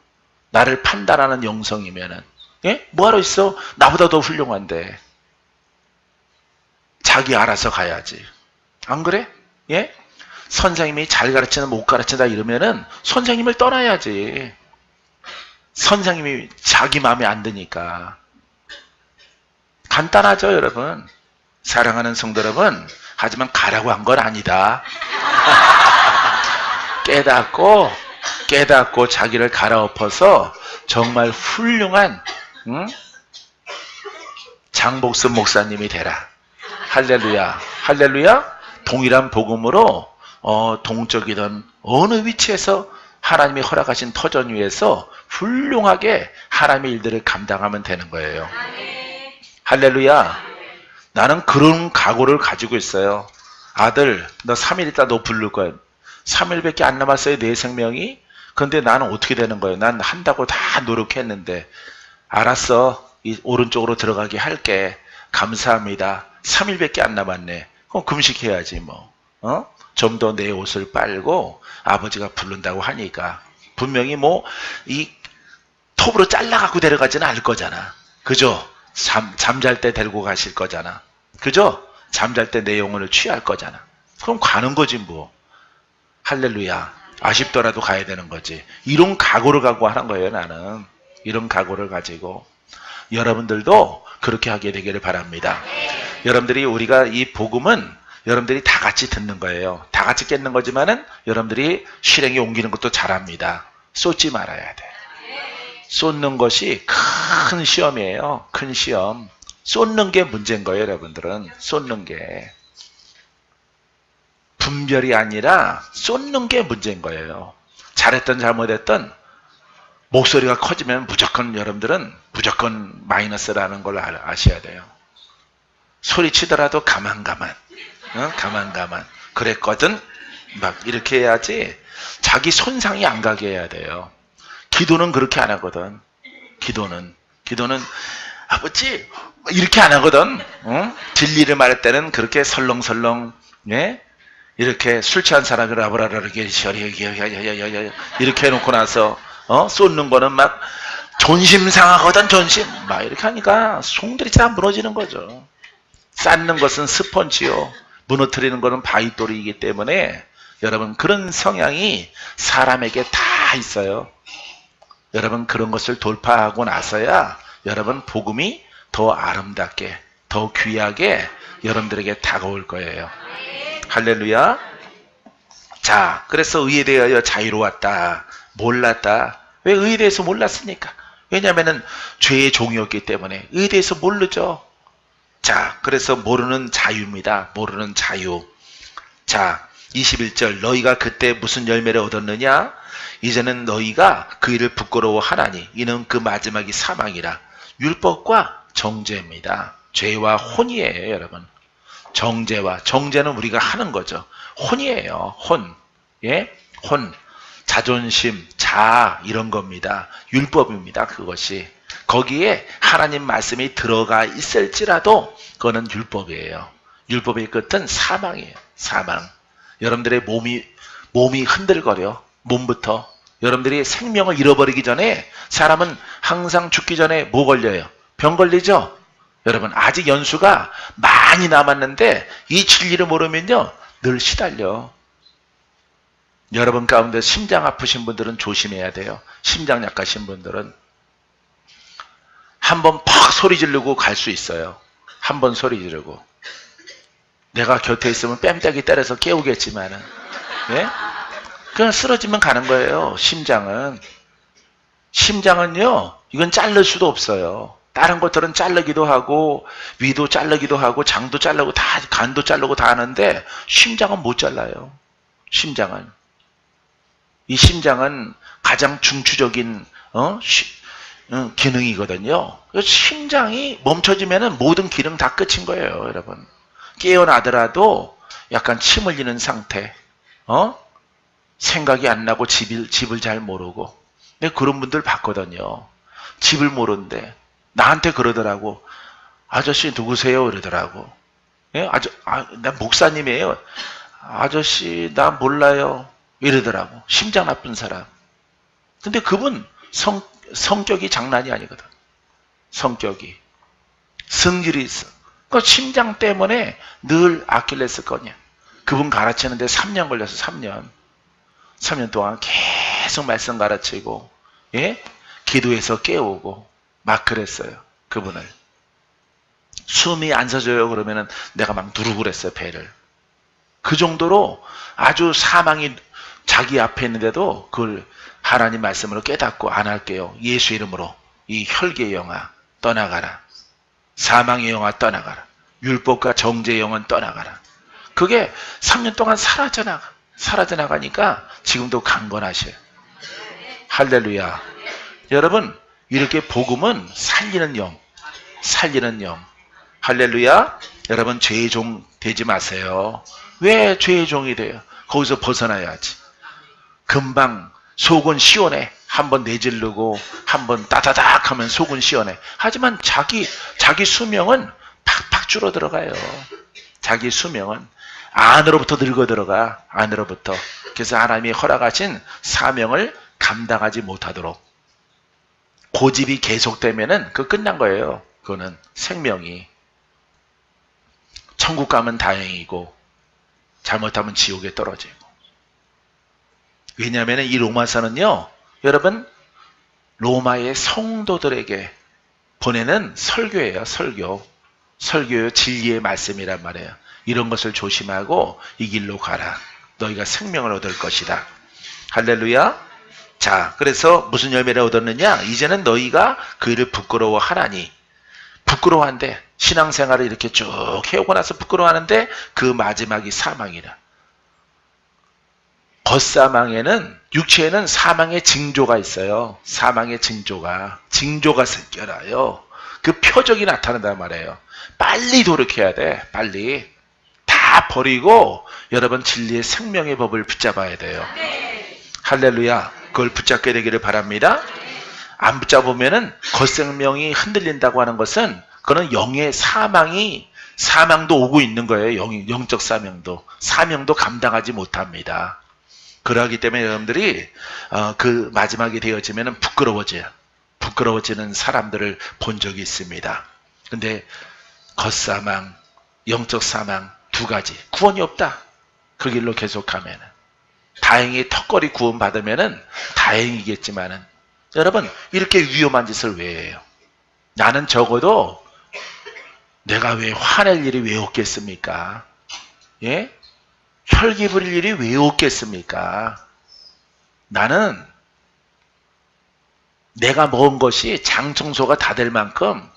나를 판단하는 영성이면은 뭐하러 있어? 나보다 더 훌륭한데. 자기 알아서 가야지. 안 그래? 예? 선생님이 잘 가르치나 못 가르친다 이러면은 선생님을 떠나야지. 선생님이 자기 마음에 안 드니까. 간단하죠, 여러분. 사랑하는 성도 여러분, 하지만 가라고 한 건 아니다. 깨닫고 자기를 갈아엎어서 정말 훌륭한 장복순 목사님이 되라. 할렐루야. 동일한 복음으로 동쪽이든 어느 위치에서 하나님이 허락하신 터전 위에서 훌륭하게 하나님의 일들을 감당하면 되는 거예요. 할렐루야. 나는 그런 각오를 가지고 있어요. 아들, 너 3일 있다 너 부를 거야. 3일밖에 안 남았어요, 내 생명이. 근데 나는 어떻게 되는 거예요? 난 한다고 다 노력했는데. 알았어, 이 오른쪽으로 들어가게 할게. 감사합니다. 3일밖에 안 남았네. 그럼 금식해야지 뭐. 좀 더 내 옷을 빨고 아버지가 부른다고 하니까 분명히 뭐 이 톱으로 잘라갖고 데려가지는 않을 거잖아. 그죠? 잠잘 때 데리고 가실 거잖아. 그죠? 잠잘 때 내 영혼을 취할 거잖아. 그럼 가는 거지 뭐. 할렐루야. 아쉽더라도 가야 되는 거지. 이런 각오를 갖고 하는 거예요, 나는. 이런 각오를 가지고. 여러분들도 그렇게 하게 되기를 바랍니다. 여러분들이 우리가 이 복음은 여러분들이 다 같이 듣는 거예요. 다 같이 깨는 거지만은 여러분들이 실행에 옮기는 것도 잘합니다. 쏟지 말아야 돼. 쏟는 것이 큰 시험이에요. 큰 시험. 쏟는 게 문제인 거예요, 여러분들은. 쏟는 게. 분별이 아니라 쏟는 게 문제인 거예요. 잘했든 잘못했든 목소리가 커지면 무조건 여러분들은 무조건 마이너스라는 걸 아셔야 돼요. 소리치더라도 가만. 그랬거든? 막 이렇게 해야지 자기 손상이 안 가게 해야 돼요. 기도는 그렇게 안 하거든. 기도는 아버지 이렇게 안 하거든. 응? 진리를 말할 때는 그렇게 설렁설렁, 예? 이렇게 술 취한 사람이 라브라라 이렇게 해놓고 나서 쏟는 거는 막 존심 상하거든. 존심 막 이렇게 하니까 송들이 다 무너지는 거죠. 쌓는 것은 스펀지요, 무너뜨리는 것은 바위돌이기 때문에 여러분 그런 성향이 사람에게 다 있어요. 여러분 그런 것을 돌파하고 나서야 여러분 복음이 더 아름답게, 더 귀하게 여러분들에게 다가올 거예요. 할렐루야. 자, 그래서 의에 대하여 자유로웠다. 몰랐다. 왜 의에 대해서 몰랐습니까? 왜냐하면 죄의 종이었기 때문에 의에 대해서 모르죠. 자, 그래서 모르는 자유입니다. 모르는 자유. 자, 21절 너희가 그때 무슨 열매를 얻었느냐? 이제는 너희가 그 일을 부끄러워하나니 이는 그 마지막이 사망이라. 율법과 정죄입니다. 죄와 혼이에요, 여러분. 정죄는 우리가 하는 거죠. 혼이에요. 혼. 예? 혼. 자존심, 자아 이런 겁니다. 율법입니다. 그것이. 거기에 하나님 말씀이 들어가 있을지라도 그거는 율법이에요. 율법의 끝은 사망이에요. 사망. 여러분들의 몸이 흔들거려. 몸부터. 여러분들이 생명을 잃어버리기 전에 사람은 항상 죽기 전에 뭐 걸려요? 병 걸리죠? 여러분 아직 연수가 많이 남았는데 이 진리를 모르면요 늘 시달려. 여러분 가운데 심장 아프신 분들은 조심해야 돼요. 심장 약하신 분들은 한번 팍 소리 지르고 갈 수 있어요. 한번 소리 지르고. 내가 곁에 있으면 뺨때기 때려서 깨우겠지만은, 예? 그냥 쓰러지면 가는 거예요. 심장은요 이건 자를 수도 없어요. 다른 것들은 자르기도 하고 위도 자르기도 하고 장도 자르고 다 간도 자르고 다 하는데 심장은 못 잘라요. 이 심장은 가장 중추적인 기능이거든요. 심장이 멈춰지면은 모든 기능 다 끝인 거예요, 여러분. 깨어나더라도 약간 침 흘리는 상태, 생각이 안 나고 집을 잘 모르고. 내가 그런 분들 봤거든요. 집을 모르는데 나한테 그러더라고. 아저씨 누구세요? 이러더라고. 예? 나 목사님이에요. 아저씨 나 몰라요. 이러더라고. 심장 나쁜 사람. 근데 그분 성격이 장난이 아니거든. 성격이. 성질이 있어. 그 심장 때문에 늘 아킬레스건이야. 그분 가르치는데 3년 걸려서 3년 동안 계속 말씀 가르치고, 예? 기도해서 깨우고 막 그랬어요. 그분을. 숨이 안 서져요 그러면은 내가 막 누르고 그랬어요, 배를. 그 정도로 아주 사망이 자기 앞에 있는데도 그걸 하나님 말씀으로 깨닫고 안 할게요. 예수 이름으로 이 혈계의 영아 떠나가라. 사망의 영아 떠나가라. 율법과 정죄의 영은 떠나가라. 그게 3년 동안 사라져 나가니까 지금도 강건하셔요. 할렐루야. 여러분 이렇게 복음은 살리는 영. 할렐루야. 여러분 죄의 종 되지 마세요. 왜 죄의 종이 돼요? 거기서 벗어나야지. 금방 속은 시원해. 한번 내지르고 한번 따다닥 하면 속은 시원해. 하지만 자기 수명은 팍팍 줄어 들어가요. 자기 수명은 안으로부터 늙어 들어가. 안으로부터. 그래서 하나님이 허락하신 사명을 감당하지 못하도록. 고집이 계속되면은 그 끝난 거예요. 그거는 생명이. 천국 가면 다행이고 잘못하면 지옥에 떨어지고. 왜냐하면 이 로마서는요, 여러분 로마의 성도들에게 보내는 설교예요. 설교요, 진리의 말씀이란 말이에요. 이런 것을 조심하고 이 길로 가라. 너희가 생명을 얻을 것이다. 할렐루야. 자, 그래서 무슨 열매를 얻었느냐? 이제는 너희가 그 일을 부끄러워하나니. 부끄러워한데, 신앙생활을 이렇게 쭉 해오고 나서 부끄러워하는데 그 마지막이 사망이라. 겉사망에는, 육체에는 사망의 징조가 있어요. 사망의 징조가 생겨나요. 그 표적이 나타난단 말이에요. 빨리 돌이켜야 돼. 빨리. 다 버리고 여러분 진리의 생명의 법을 붙잡아야 돼요. 할렐루야. 그걸 붙잡게 되기를 바랍니다. 안 붙잡으면은 겉생명이 흔들린다고 하는 것은 그거는 영의 사망도 오고 있는 거예요. 영적 사명도 감당하지 못합니다. 그러기 때문에 여러분들이 그 마지막이 되어지면은 부끄러워지는 사람들을 본 적이 있습니다. 근데 겉사망, 영적 사망 두 가지 구원이 없다. 그 길로 계속하면은 다행히 턱걸이 구원 받으면은 다행이겠지만은 여러분 이렇게 위험한 짓을 왜 해요? 나는 적어도 내가 왜 화낼 일이 왜 없겠습니까? 예? 혈기 부릴 일이 왜 없겠습니까? 나는 내가 먹은 것이 장청소가 다 될 만큼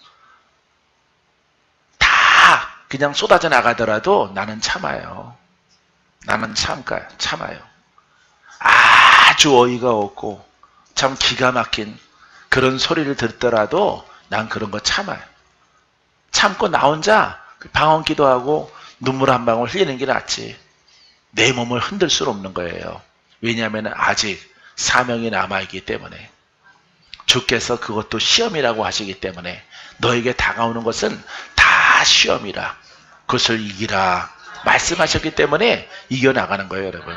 다 그냥 쏟아져 나가더라도 나는 참아요. 나는 참아요. 아주 어이가 없고 참 기가 막힌 그런 소리를 듣더라도 난 그런 거 참아요. 참고 나 혼자 방언 기도하고 눈물 한 방울 흘리는 게 낫지. 내 몸을 흔들 수 없는 거예요. 왜냐하면 아직 사명이 남아있기 때문에. 주께서 그것도 시험이라고 하시기 때문에 너에게 다가오는 것은 다 시험이라. 그것을 이기라. 말씀하셨기 때문에 이겨나가는 거예요, 여러분.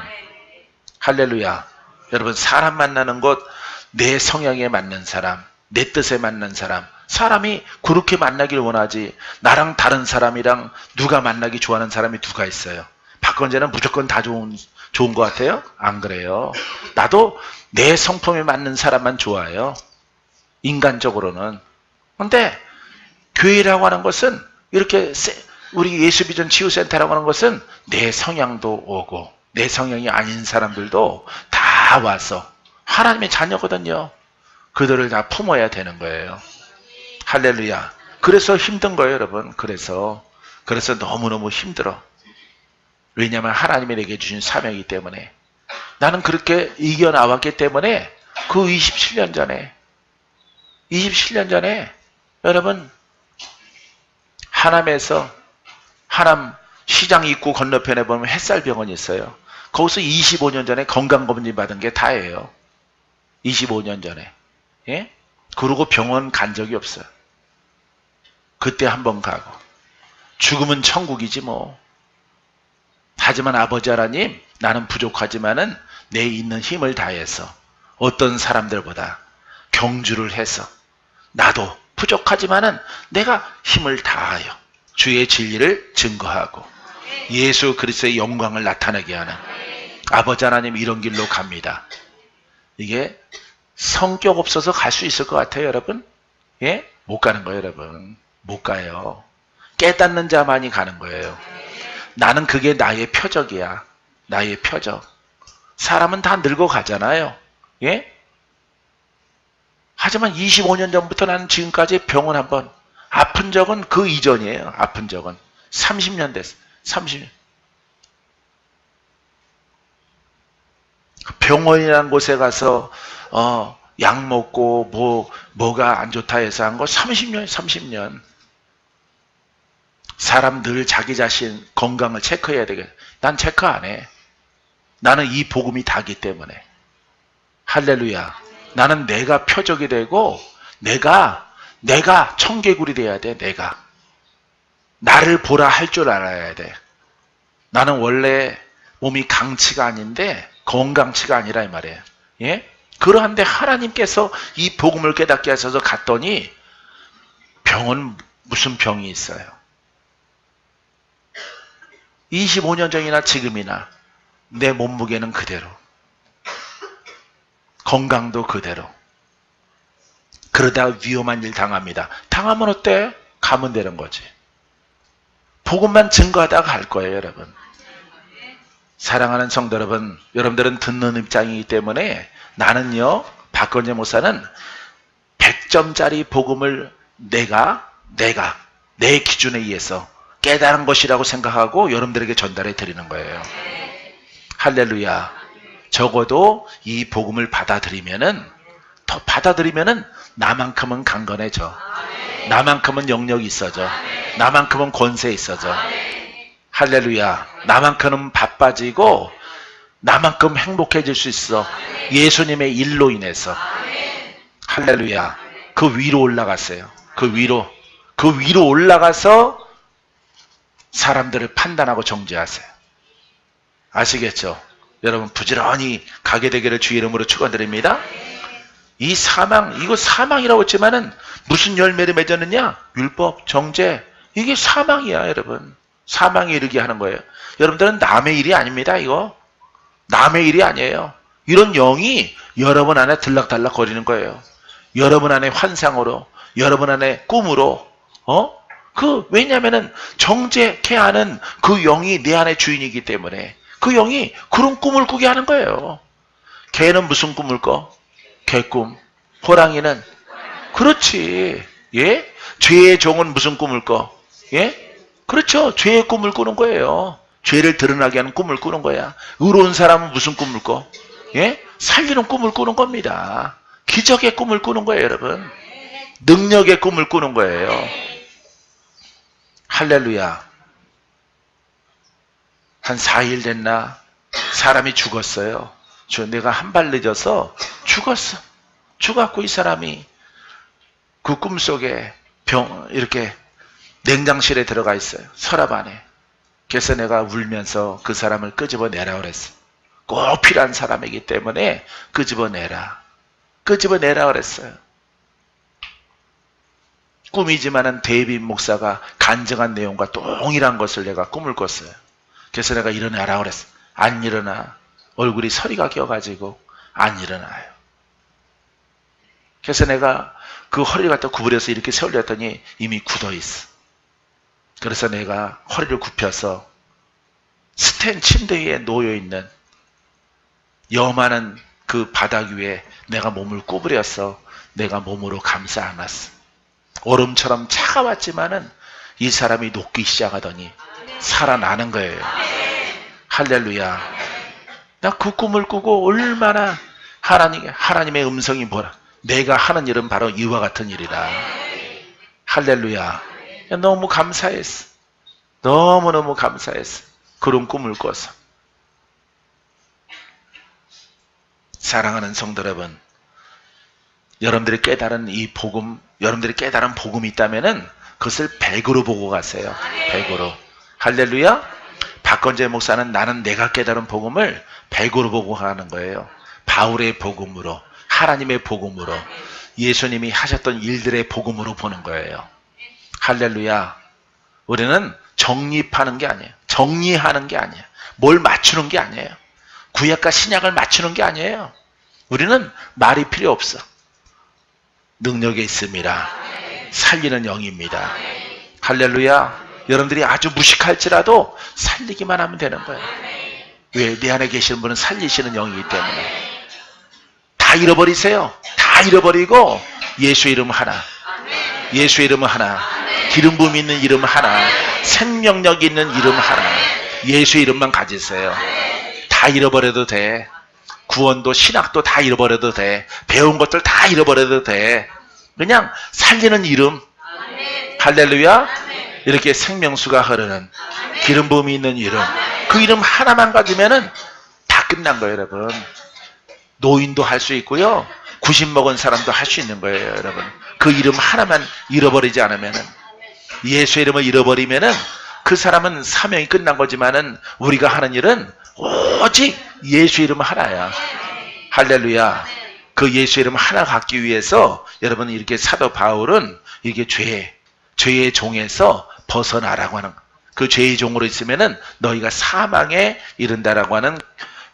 할렐루야. 여러분, 사람 만나는 것, 내 성향에 맞는 사람, 내 뜻에 맞는 사람, 사람이 그렇게 만나길 원하지. 나랑 다른 사람이랑 누가 만나기 좋아하는 사람이 누가 있어요? 박건재는 무조건 다 좋은 것 같아요? 안 그래요. 나도 내 성품에 맞는 사람만 좋아해요. 인간적으로는. 근데 교회라고 하는 것은 이렇게 우리 예수비전 치유센터라고 하는 것은 내 성향도 오고 내 성향이 아닌 사람들도 다 와서 하나님의 자녀거든요. 그들을 다 품어야 되는 거예요. 할렐루야. 그래서 힘든 거예요, 여러분. 그래서 너무너무 힘들어. 왜냐하면 하나님이 내게 주신 사명이기 때문에. 나는 그렇게 이겨나왔기 때문에 그 27년 전에 여러분 하남 시장 입구 건너편에 보면 햇살병원이 있어요. 거기서 25년 전에 건강검진 받은 게 다예요. 25년 전에. 예? 그러고 병원 간 적이 없어요. 그때 한번 가고. 죽으면 천국이지 뭐. 하지만 아버지 하나님, 나는 부족하지만은 내 있는 힘을 다해서 어떤 사람들보다 경주를 해서 나도 부족하지만은 내가 힘을 다하여 주의 진리를 증거하고 예수 그리스도의 영광을 나타내게 하는 아버지 하나님 이런 길로 갑니다. 이게 성격 없어서 갈 수 있을 것 같아요, 여러분? 예? 못 가는 거예요, 여러분. 못 가요. 깨닫는 자만이 가는 거예요. 나는 그게 나의 표적이야. 나의 표적. 사람은 다 늙어가잖아요. 예? 하지만 25년 전부터 나는 지금까지 병원 한번 아픈 적은 그 이전이에요. 아픈 적은 30년 됐어요. 30년. 병원이라는 곳에 가서 약 먹고 뭐가 안 좋다 해서 한 거 30년. 사람 늘 자기 자신 건강을 체크해야 되겠다. 난 체크 안 해. 나는 이 복음이 다기 때문에. 할렐루야. 나는 내가 표적이 되고 내가 청개구리 돼야 돼. 내가. 나를 보라 할 줄 알아야 돼. 나는 원래 몸이 강치가 아닌데 건강치가 아니라 이 말이에요. 예? 그러한데 하나님께서 이 복음을 깨닫게 하셔서 갔더니 병은 무슨 병이 있어요. 25년 전이나 지금이나 내 몸무게는 그대로. 건강도 그대로. 그러다 위험한 일 당합니다. 당하면 어때? 가면 되는 거지. 복음만 증거하다가 갈 거예요, 여러분. 사랑하는 성도 여러분, 여러분들은 듣는 입장이기 때문에 나는요, 박건재 목사는 100점짜리 복음을 내가 내 기준에 의해서 깨달은 것이라고 생각하고 여러분들에게 전달해 드리는 거예요. 할렐루야. 적어도 이 복음을 받아들이면은 나만큼은 강건해져. 나만큼은 영역이 있어져. 나만큼은 권세 있어져. 할렐루야. 나만큼은 바빠지고 나만큼 행복해질 수 있어. 예수님의 일로 인해서. 할렐루야. 그 위로 올라갔어요. 그 위로 올라가서 사람들을 판단하고 정죄하세요. 아시겠죠? 여러분 부지런히 가게 되기를 주의 이름으로 축원드립니다. 이 사망, 이거 사망이라고 했지만은 무슨 열매를 맺었느냐? 율법, 정죄. 이게 사망이야, 여러분. 사망에 이르게 하는 거예요. 여러분들은 남의 일이 아닙니다, 이거. 남의 일이 아니에요. 이런 영이 여러분 안에 들락달락 거리는 거예요. 여러분 안에 환상으로, 여러분 안에 꿈으로, 왜냐면은 정죄케 하는 그 영이 내 안에 주인이기 때문에 그 영이 그런 꿈을 꾸게 하는 거예요. 개는 무슨 꿈을 꿔? 개꿈. 호랑이는? 그렇지. 예? 죄의 종은 무슨 꿈을 꿔? 예? 그렇죠. 죄의 꿈을 꾸는 거예요. 죄를 드러나게 하는 꿈을 꾸는 거야. 의로운 사람은 무슨 꿈을 꿔? 예? 살리는 꿈을 꾸는 겁니다. 기적의 꿈을 꾸는 거예요, 여러분. 능력의 꿈을 꾸는 거예요. 할렐루야. 한 4일 됐나? 사람이 죽었어요. 내가 한 발 늦어서 죽었어. 죽었고 이 사람이 그 꿈속에 이렇게 냉장실에 들어가 있어요. 서랍 안에. 그래서 내가 울면서 그 사람을 끄집어내라 그랬어. 꼭 필요한 사람이기 때문에 끄집어내라. 끄집어내라 그랬어요. 꿈이지만은 데이빗 목사가 간증한 내용과 동일한 것을 내가 꿈을 꿨어요. 그래서 내가 일어나라 그랬어. 안 일어나. 얼굴이 서리가 껴가지고 안 일어나요. 그래서 내가 그 허리를 갖다 구부려서 이렇게 세우려더니 이미 굳어 있어. 그래서 내가 허리를 굽혀서 스텐 침대 위에 놓여 있는 여만한 그 바닥 위에 내가 몸을 구부려서 내가 몸으로 감싸 안았어. 얼음처럼 차가웠지만은 이 사람이 녹기 시작하더니 살아나는 거예요. 할렐루야. 나 그 꿈을 꾸고 얼마나 하나님의 음성이 뭐라. 내가 하는 일은 바로 이와 같은 일이다. 할렐루야. 너무 감사했어. 너무너무 감사했어. 그런 꿈을 꿔서. 사랑하는 성도 여러분, 여러분들이 깨달은 이 복음, 여러분들이 깨달은 복음이 있다면은 그것을 100으로 보고 가세요. 100으로. 할렐루야. 박건재 목사는 나는 내가 깨달은 복음을 100으로 보고 가는 거예요. 바울의 복음으로, 하나님의 복음으로, 예수님이 하셨던 일들의 복음으로 보는 거예요. 할렐루야. 우리는 정립하는 게 아니에요. 정리하는 게 아니에요. 뭘 맞추는 게 아니에요. 구약과 신약을 맞추는 게 아니에요. 우리는 말이 필요 없어. 능력이 있습니다. 살리는 영입니다. 할렐루야. 여러분들이 아주 무식할지라도 살리기만 하면 되는 거예요. 왜? 내 안에 계시는 분은 살리시는 영이기 때문에. 다 잃어버리세요. 다 잃어버리고 예수 이름 하나, 예수 이름 하나, 기름 부음 있는 이름 하나, 생명력 있는 이름 하나, 예수 이름만 가지세요. 다 잃어버려도 돼. 구원도 신학도 다 잃어버려도 돼. 배운 것들 다 잃어버려도 돼. 그냥 살리는 이름. 할렐루야. 이렇게 생명수가 흐르는 기름 부음이 있는 이름. 그 이름 하나만 가지면은 다 끝난 거예요, 여러분. 노인도 할 수 있고요. 90 먹은 사람도 할 수 있는 거예요, 여러분. 그 이름 하나만 잃어버리지 않으면은, 예수 이름을 잃어버리면은 그 사람은 사명이 끝난 거지만은 우리가 하는 일은 오직 예수 이름 하나야. 할렐루야. 그 예수 이름 하나 갖기 위해서 여러분 이렇게 사도 바울은 이게 죄의 종에서 벗어나라고 하는, 그 죄의 종으로 있으면은 너희가 사망에 이른다라고 하는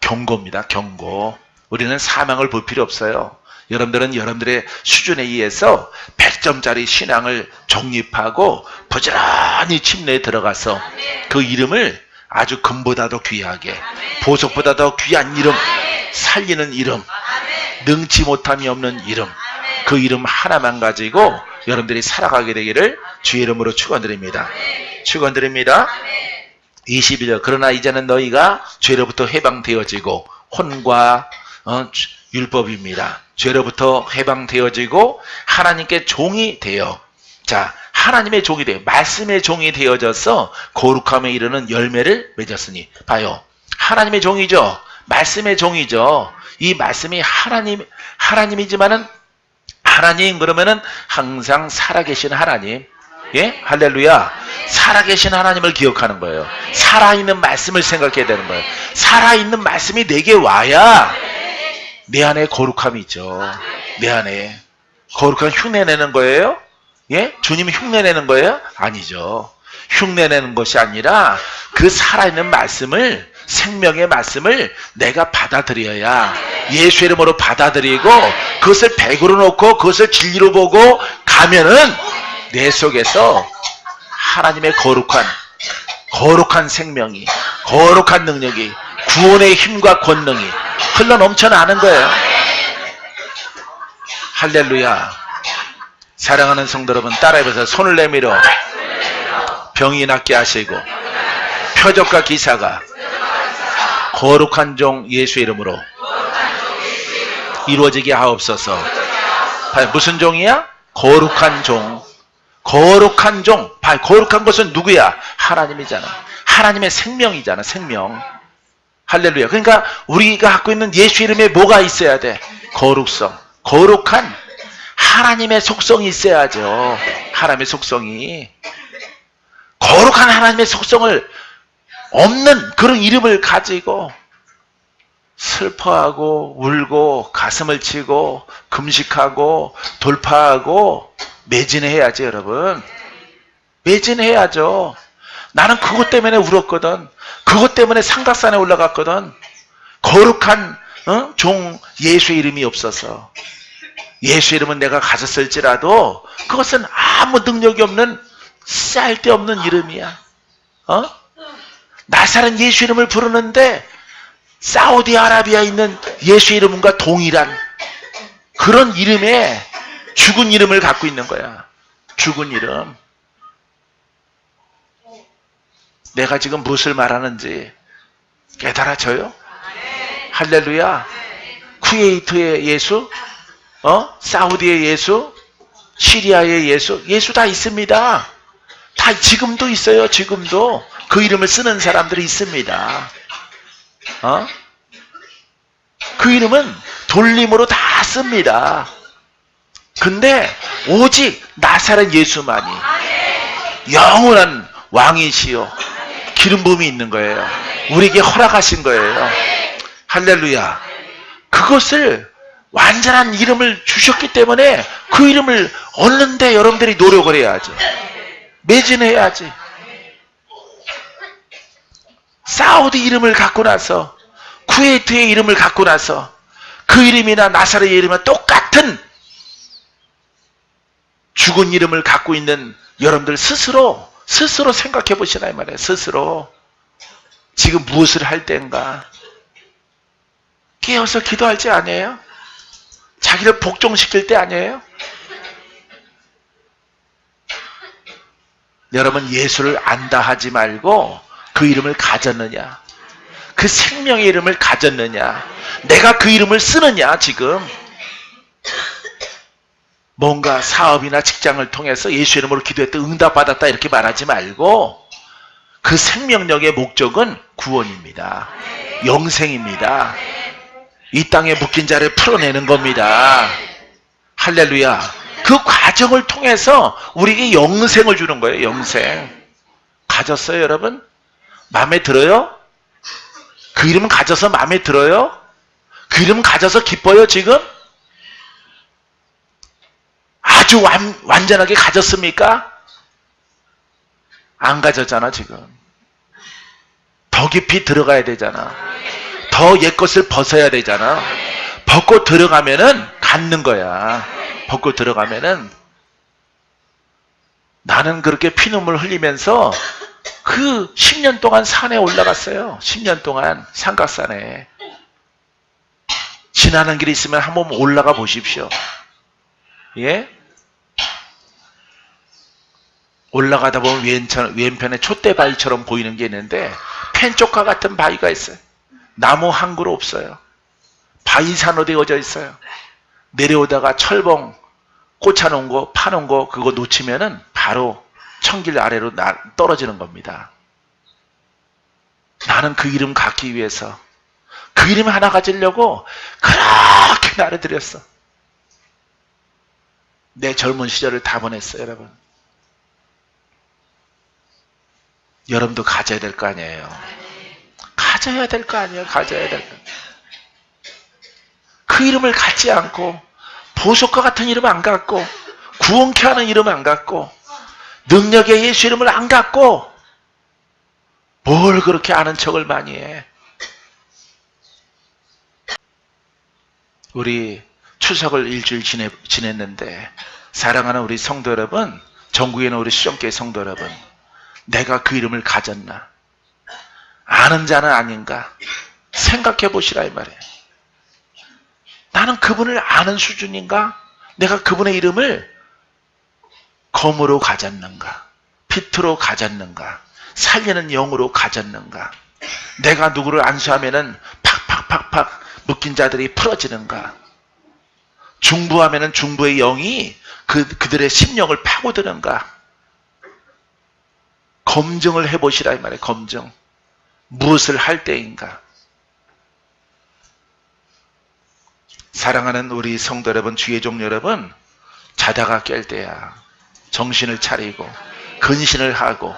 경고입니다. 경고. 우리는 사망을 볼 필요 없어요. 여러분들은 여러분들의 수준에 의해서 100점짜리 신앙을 정립하고 부지런히 침례에 들어가서 그 이름을 아주 금보다도 귀하게, 보석보다도 귀한 이름, 살리는 이름, 능치 못함이 없는 이름, 그 이름 하나만 가지고 여러분들이 살아가게 되기를 주의 이름으로 축원드립니다. 축원드립니다. 21절. 그러나 이제는 너희가 죄로부터 해방되어지고 혼과 율법입니다. 죄로부터 해방되어지고 하나님께 종이 되어, 자, 하나님의 종이 되어, 말씀의 종이 되어져서 거룩함에 이르는 열매를 맺었으니. 봐요. 하나님의 종이죠. 말씀의 종이죠. 이 말씀이 하나님이지만은 하나님 그러면은 항상 살아계신 하나님. 예? 할렐루야. 살아계신 하나님을 기억하는 거예요. 살아있는 말씀을 생각해야 되는 거예요. 살아있는 말씀이 내게 와야 내 안에 거룩함이 있죠. 내 안에. 거룩한 흉내내는 거예요? 예? 주님이 흉내내는 거예요? 아니죠. 흉내내는 것이 아니라 그 살아있는 말씀을, 생명의 말씀을 내가 받아들여야, 예수 이름으로 받아들이고 그것을 백으로 놓고 그것을 진리로 보고 가면은 내 속에서 하나님의 거룩한 생명이, 거룩한 능력이, 구원의 힘과 권능이 흘러 넘쳐나는 거예요. 할렐루야. 사랑하는 성도 여러분, 따라해보세요. 손을 내밀어 병이 낫게 하시고 표적과 기사가 거룩한 종 예수 이름으로 이루어지게 하옵소서. 무슨 종이야? 거룩한 종. 거룩한 종. 거룩한 것은 누구야? 하나님이잖아. 하나님의 생명이잖아. 생명. 할렐루야. 그러니까 우리가 갖고 있는 예수 이름에 뭐가 있어야 돼? 거룩성. 거룩한 하나님의 속성이 있어야죠. 하나님의 속성이. 거룩한 하나님의 속성을 없는 그런 이름을 가지고 슬퍼하고 울고 가슴을 치고 금식하고 돌파하고 매진해야지, 여러분. 매진해야죠. 나는 그것 때문에 울었거든. 그것 때문에 삼각산에 올라갔거든. 거룩한 종 예수의 이름이 없어서. 예수 이름은 내가 가졌을지라도 그것은 아무 능력이 없는 쓸데없는 이름이야. 나사렛 예수 이름을 부르는데 사우디아라비아에 있는 예수 이름과 동일한 그런 이름에 죽은 이름을 갖고 있는 거야. 죽은 이름. 내가 지금 무엇을 말하는지 깨달아져요? 할렐루야. 쿠웨이트의 예수, 사우디의 예수, 시리아의 예수, 예수 다 있습니다. 다 지금도 있어요. 지금도 그 이름을 쓰는 사람들이 있습니다. 그 이름은 돌림으로 다 씁니다. 근데 오직 나사렛 예수만이 영원한 왕이시요 기름 부음이 있는 거예요. 우리에게 허락하신 거예요. 할렐루야. 그것을 완전한 이름을 주셨기 때문에 그 이름을 얻는데 여러분들이 노력을 해야죠. 매진해야지. 사우디 이름을 갖고 나서, 쿠웨이트의 이름을 갖고 나서 그 이름이나 나사렛의 이름이나 똑같은 죽은 이름을 갖고 있는 여러분들 스스로 생각해 보시라 이 말이에요. 스스로 지금 무엇을 할 때인가 깨어서 기도할 때 아니에요? 자기를 복종시킬 때 아니에요? 여러분, 예수를 안다 하지 말고 그 이름을 가졌느냐, 그 생명의 이름을 가졌느냐, 내가 그 이름을 쓰느냐. 지금 뭔가 사업이나 직장을 통해서 예수 이름으로 기도했다 응답받았다 이렇게 말하지 말고 그 생명력의 목적은 구원입니다. 영생입니다. 이 땅에 묶인 자를 풀어내는 겁니다. 할렐루야. 그 과정을 통해서 우리에게 영생을 주는 거예요. 영생. 가졌어요, 여러분? 마음에 들어요? 그 이름은 가져서 마음에 들어요? 그 이름은 가져서 기뻐요, 지금? 아주 완전하게 가졌습니까? 안 가졌잖아, 지금. 더 깊이 들어가야 되잖아. 더 옛것을 벗어야 되잖아. 벗고 들어가면은 갖는 거야. 벗고 들어가면은. 나는 그렇게 피눈물 흘리면서 그 10년 동안 산에 올라갔어요. 10년 동안 삼각산에. 지나는 길이 있으면 한번 올라가 보십시오. 예? 올라가다 보면 왼편에 촛대바위처럼 보이는 게 있는데 펜쪽과 같은 바위가 있어요. 나무 한 그루 없어요. 바위산으로 되어져 있어요. 내려오다가 철봉 꽂아놓은 거, 파놓은 거 그거 놓치면은 바로 천길 아래로 떨어지는 겁니다. 나는 그 이름 갖기 위해서 그 이름 하나 가지려고 그렇게 나를 들였어. 내 젊은 시절을 다 보냈어요, 여러분. 여러분도 가져야 될 거 아니에요. 가져야 될 거 아니에요. 가져야 될 거. 그 이름을 갖지 않고, 보석과 같은 이름 안 갖고, 구원케 하는 이름 안 갖고, 능력의 예수 이름을 안 갖고, 뭘 그렇게 아는 척을 많이 해. 우리 추석을 일주일 지냈는데, 사랑하는 우리 성도 여러분, 전국에 있는 우리 수정교회 성도 여러분, 내가 그 이름을 가졌나? 아는 자는 아닌가? 생각해 보시라 이 말이에요. 나는 그분을 아는 수준인가? 내가 그분의 이름을 검으로 가졌는가? 빛으로 가졌는가? 살리는 영으로 가졌는가? 내가 누구를 안수하면은 팍팍팍팍 묶인 자들이 풀어지는가? 중부하면은 중부의 영이 그들의 심령을 파고드는가? 검증을 해보시라 이 말이에요. 검증. 무엇을 할 때인가? 사랑하는 우리 성도 여러분, 주의 종 여러분, 자다가 깰 때야 정신을 차리고 근신을 하고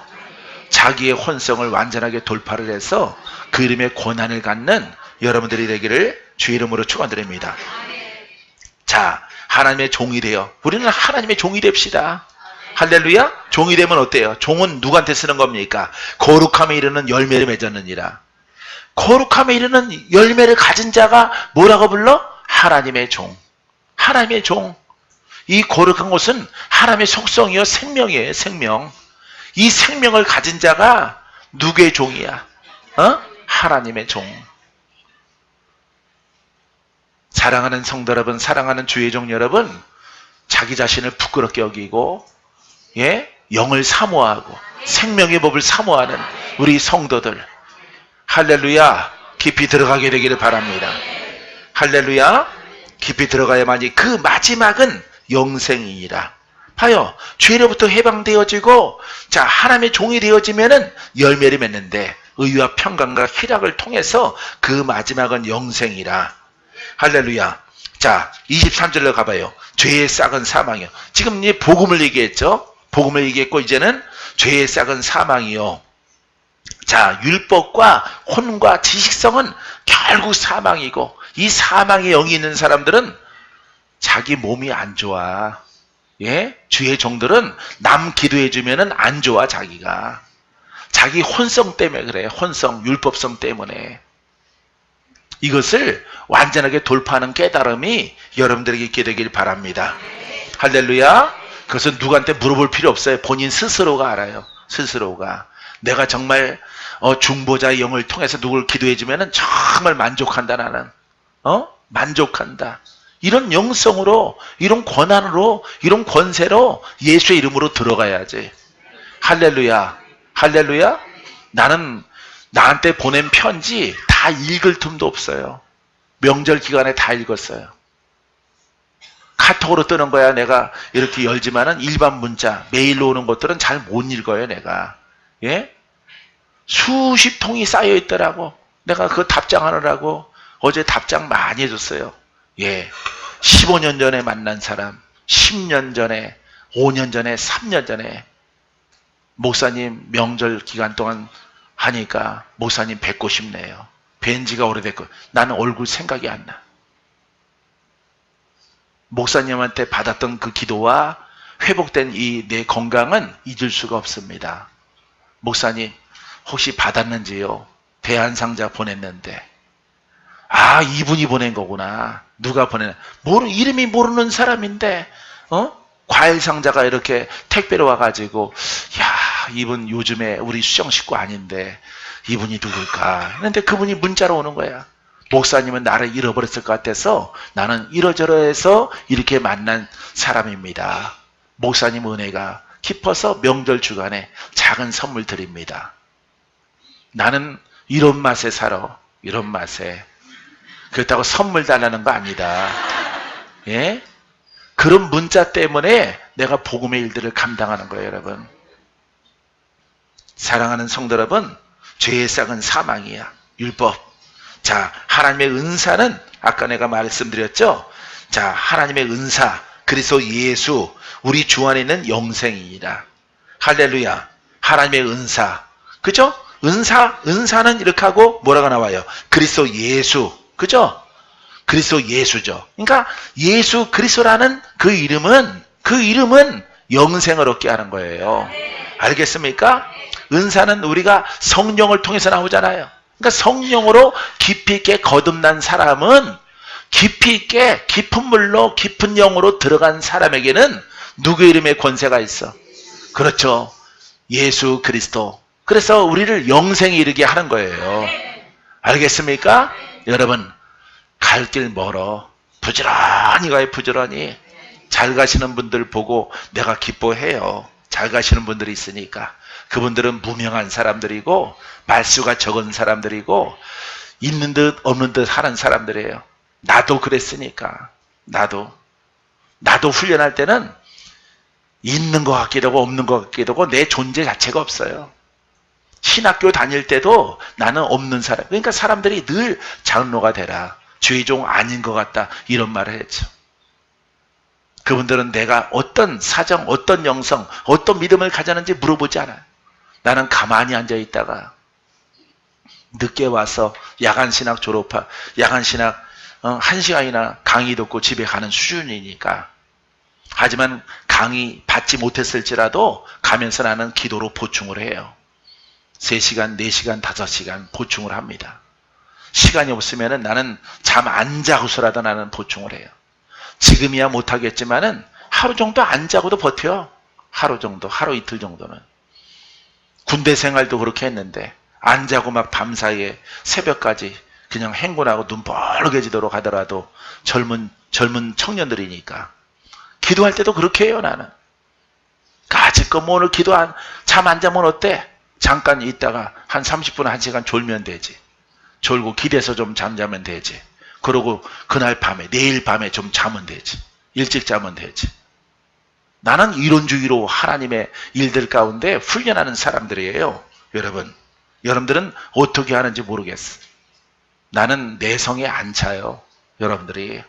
자기의 혼성을 완전하게 돌파를 해서 그 이름의 권한을 갖는 여러분들이 되기를 주의 이름으로 축원드립니다. 자, 하나님의 종이 되어 우리는 하나님의 종이 됩시다. 할렐루야. 종이 되면 어때요? 종은 누구한테 쓰는 겁니까? 거룩함에 이르는 열매를 맺었느니라. 거룩함에 이르는 열매를 가진 자가 뭐라고 불러? 하나님의 종. 하나님의 종. 이 거룩한 것은 하나님의 속성이요 생명이에요. 생명. 이 생명을 가진 자가 누구의 종이야? 하나님의 종. 사랑하는 성도 여러분, 사랑하는 주의 종 여러분, 자기 자신을 부끄럽게 여기고 영을 사모하고 생명의 법을 사모하는 우리 성도들, 할렐루야, 깊이 들어가게 되기를 바랍니다. 할렐루야, 깊이 들어가야만이 그 마지막은 영생이니라. 봐요, 죄로부터 해방되어지고 자 하나님의 종이 되어지면은 열매를 맺는데 의와 평강과 희락을 통해서 그 마지막은 영생이라. 할렐루야. 자 23절로 가봐요. 죄의 싹은 사망이요. 지금 이제 복음을 얘기했죠. 복음을 얘기했고 이제는 죄의 싹은 사망이요. 자, 율법과 혼과 지식성은 결국 사망이고 이 사망의 영이 있는 사람들은 자기 몸이 안 좋아. 주의 종들은 남 기도해 주면은 안 좋아 자기가. 자기 혼성 때문에 그래. 혼성, 율법성 때문에. 이것을 완전하게 돌파하는 깨달음이 여러분들에게 있게 되길 바랍니다. 할렐루야. 그것은 누구한테 물어볼 필요 없어요. 본인 스스로가 알아요. 스스로가. 내가 정말 중보자의 영을 통해서 누구를 기도해 주면은 정말 만족한다 나는. 만족한다. 이런 영성으로, 이런 권한으로, 이런 권세로 예수의 이름으로 들어가야지. 할렐루야. 할렐루야. 나는 나한테 보낸 편지 다 읽을 틈도 없어요. 명절 기간에 다 읽었어요. 카톡으로 뜨는 거야. 내가 이렇게 열지만은 일반 문자, 메일로 오는 것들은 잘 못 읽어요, 내가. 수십 통이 쌓여 있더라고. 내가 그 답장하느라고 어제 답장 많이 해줬어요. 15년 전에 만난 사람, 10년 전에, 5년 전에, 3년 전에 목사님 명절 기간 동안 하니까 목사님 뵙고 싶네요. 뵌 지가 오래됐고 나는 얼굴 생각이 안 나. 목사님한테 받았던 그 기도와 회복된 이 내 건강은 잊을 수가 없습니다. 목사님 혹시 받았는지요? 대한상자 보냈는데 아 이분이 보낸 거구나. 누가 보내나 이름이 모르는 사람인데 과일 상자가 이렇게 택배로 와가지고 야 이분 요즘에 우리 수정 식구 아닌데 이분이 누굴까 했는데 그분이 문자로 오는 거야. 목사님은 나를 잃어버렸을 것 같아서 나는 이러저러해서 이렇게 만난 사람입니다. 목사님 은혜가 깊어서 명절 주간에 작은 선물 드립니다. 나는 이런 맛에 살아. 이런 맛에. 그렇다고 선물 달라는 거 아니다. 그런 문자 때문에 내가 복음의 일들을 감당하는 거예요, 여러분. 사랑하는 성도 여러분, 죄의 싹은 사망이야. 율법. 자, 하나님의 은사는 아까 내가 말씀드렸죠. 자, 하나님의 은사, 그리스도 예수 우리 주 안에 있는 영생이니라. 할렐루야. 하나님의 은사. 그죠? 은사는 이렇게 하고 뭐라고 나와요? 그리스도 예수. 그죠? 그리스도 예수죠. 그러니까 예수 그리스도라는 그 이름은 영생을 얻게 하는 거예요. 알겠습니까? 은사는 우리가 성령을 통해서 나오잖아요. 그러니까 성령으로 깊이 있게 거듭난 사람은 깊이 있게 깊은 물로 깊은 영으로 들어간 사람에게는 누구의 이름에 권세가 있어? 그렇죠. 예수 그리스도. 그래서 우리를 영생에 이르게 하는 거예요. 알겠습니까? 여러분, 갈 길 멀어. 부지런히 가요, 부지런히. 잘 가시는 분들 보고 내가 기뻐해요. 잘 가시는 분들이 있으니까. 그분들은 무명한 사람들이고 말수가 적은 사람들이고 있는 듯 없는 듯 하는 사람들이에요. 나도 그랬으니까. 나도 훈련할 때는 있는 것 같기도 하고 없는 것 같기도 하고 내 존재 자체가 없어요. 신학교 다닐 때도 나는 없는 사람. 그러니까 사람들이 늘 장로가 되라. 주의 종 아닌 것 같다. 이런 말을 했죠. 그분들은 내가 어떤 사정, 어떤 영성, 어떤 믿음을 가졌는지 물어보지 않아요. 나는 가만히 앉아 있다가 늦게 와서 야간신학 야간신학 1시간이나 강의 듣고 집에 가는 수준이니까. 하지만 강의 받지 못했을지라도 가면서 나는 기도로 보충을 해요. 3시간, 4시간, 5시간 보충을 합니다. 시간이 없으면 나는 잠 안 자고서라도 나는 보충을 해요. 지금이야 못하겠지만은 하루 정도 안 자고도 버텨. 하루 정도, 하루 이틀 정도는. 군대 생활도 그렇게 했는데 안 자고 막 밤사이에 새벽까지 그냥 행군하고 눈 뻘개지도록 하더라도 젊은 청년들이니까 기도할 때도 그렇게 해요. 나는 가지껏 뭐 오늘 잠 안 자면 어때? 잠깐 있다가 한 30분 1시간 졸면 되지. 졸고 기대서 좀 잠자면 되지. 그러고 그날 밤에 내일 밤에 좀 자면 되지. 일찍 자면 되지. 나는 이론주의로 하나님의 일들 가운데 훈련하는 사람들이에요. 여러분들은 어떻게 하는지 모르겠어. 나는 내성에 안 차요. 여러분들이.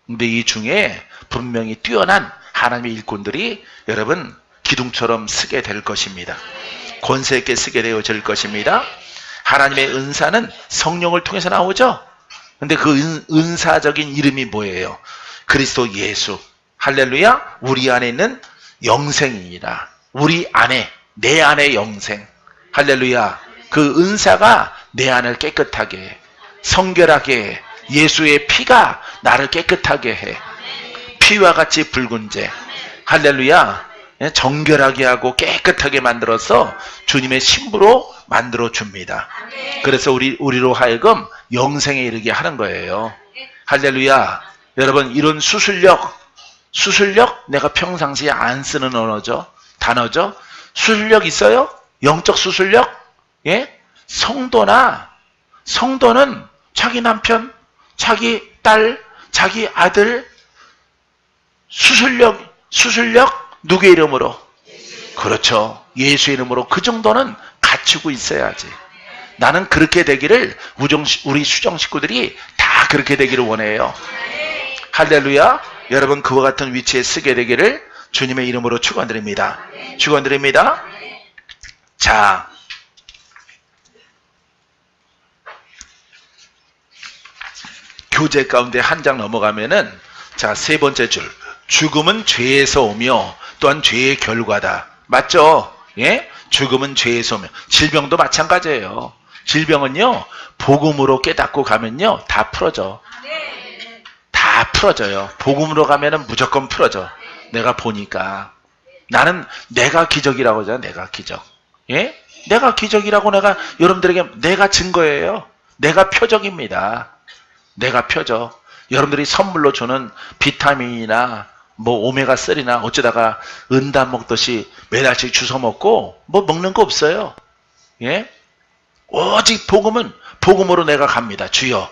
근데 이 중에 분명히 뛰어난 하나님의 일꾼들이 여러분 기둥처럼 쓰게 될 것입니다. 권세 있게 쓰게 되어질 것입니다. 하나님의 은사는 성령을 통해서 나오죠. 근데 그 은사적인 이름이 뭐예요? 그리스도 예수. 할렐루야. 우리 안에 있는 영생이니라. 우리 안에, 내 안에 영생. 할렐루야. 그 은사가 내 안을 깨끗하게 해. 성결하게 해. 예수의 피가 나를 깨끗하게 해. 피와 같이 붉은 재. 할렐루야. 정결하게 하고 깨끗하게 만들어서 주님의 신부로 만들어 줍니다. 그래서 우리로 하여금 영생에 이르게 하는 거예요. 할렐루야. 여러분, 이런 수술력 내가 평상시에 안 쓰는 단어죠. 수술력 있어요? 영적 수술력? 예? 성도는 자기 남편, 자기 딸, 자기 아들 수술력 누구의 이름으로? 그렇죠. 예수의 이름으로. 그 정도는 갖추고 있어야지. 나는 그렇게 되기를 우리 수정 식구들이 다 그렇게 되기를 원해요. 할렐루야. 여러분 그와 같은 위치에 쓰게 되기를 주님의 이름으로 축원드립니다. 축원드립니다. 자, 교재 가운데 한 장 넘어가면은 자, 3번째 줄. 죽음은 죄에서 오며 또한 죄의 결과다. 맞죠? 예? 죽음은 죄에서 오며. 질병도 마찬가지예요. 질병은요, 복음으로 깨닫고 가면요, 다 풀어져. 다 풀어져요. 복음으로 가면은 무조건 풀어져. 내가 보니까. 나는 내가 기적이라고 하잖아, 내가 기적. 예? 내가 기적이라고 여러분들에게 내가 증거예요. 내가 표적입니다. 내가 표적. 여러분들이 선물로 주는 비타민이나 뭐 오메가3나 어쩌다가 은단 먹듯이 매달씩 주워 먹고 뭐 먹는 거 없어요. 예? 오직 복음으로 내가 갑니다. 주여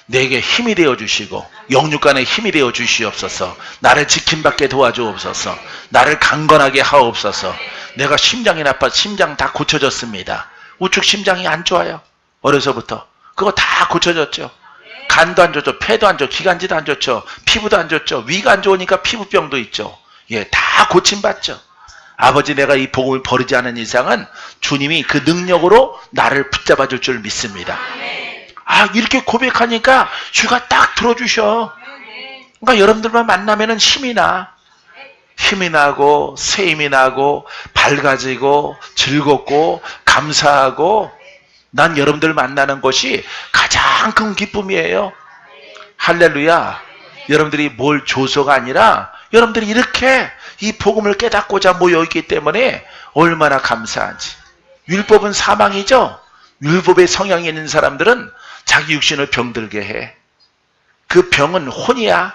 내게 힘이 되어 주시고 영육간에 힘이 되어 주시옵소서. 나를 지킴받게 도와주옵소서. 나를 강건하게 하옵소서. 내가 심장이 나빠 심장 다 고쳐졌습니다. 우측 심장이 안 좋아요. 어려서부터 그거 다 고쳐졌죠. 간도 안 좋죠. 폐도 안 좋죠. 기관지도 안 좋죠. 피부도 안 좋죠. 위가 안 좋으니까 피부병도 있죠. 예, 다 고침받죠. 아버지, 내가 이 복음을 버리지 않은 이상은 주님이 그 능력으로 나를 붙잡아 줄 줄 믿습니다. 아, 이렇게 고백하니까 주가 딱 들어주셔. 그러니까 여러분들만 만나면은 힘이 나고 새 힘이 나고 밝아지고 즐겁고 감사하고, 난 여러분들 만나는 것이 가장 큰 기쁨이에요. 할렐루야. 여러분들이 뭘 줘서가 아니라 여러분들이 이렇게 이 복음을 깨닫고자 모여있기 때문에 얼마나 감사한지. 율법은 사망이죠. 율법의 성향이 있는 사람들은 자기 육신을 병들게 해. 그 병은 혼이야.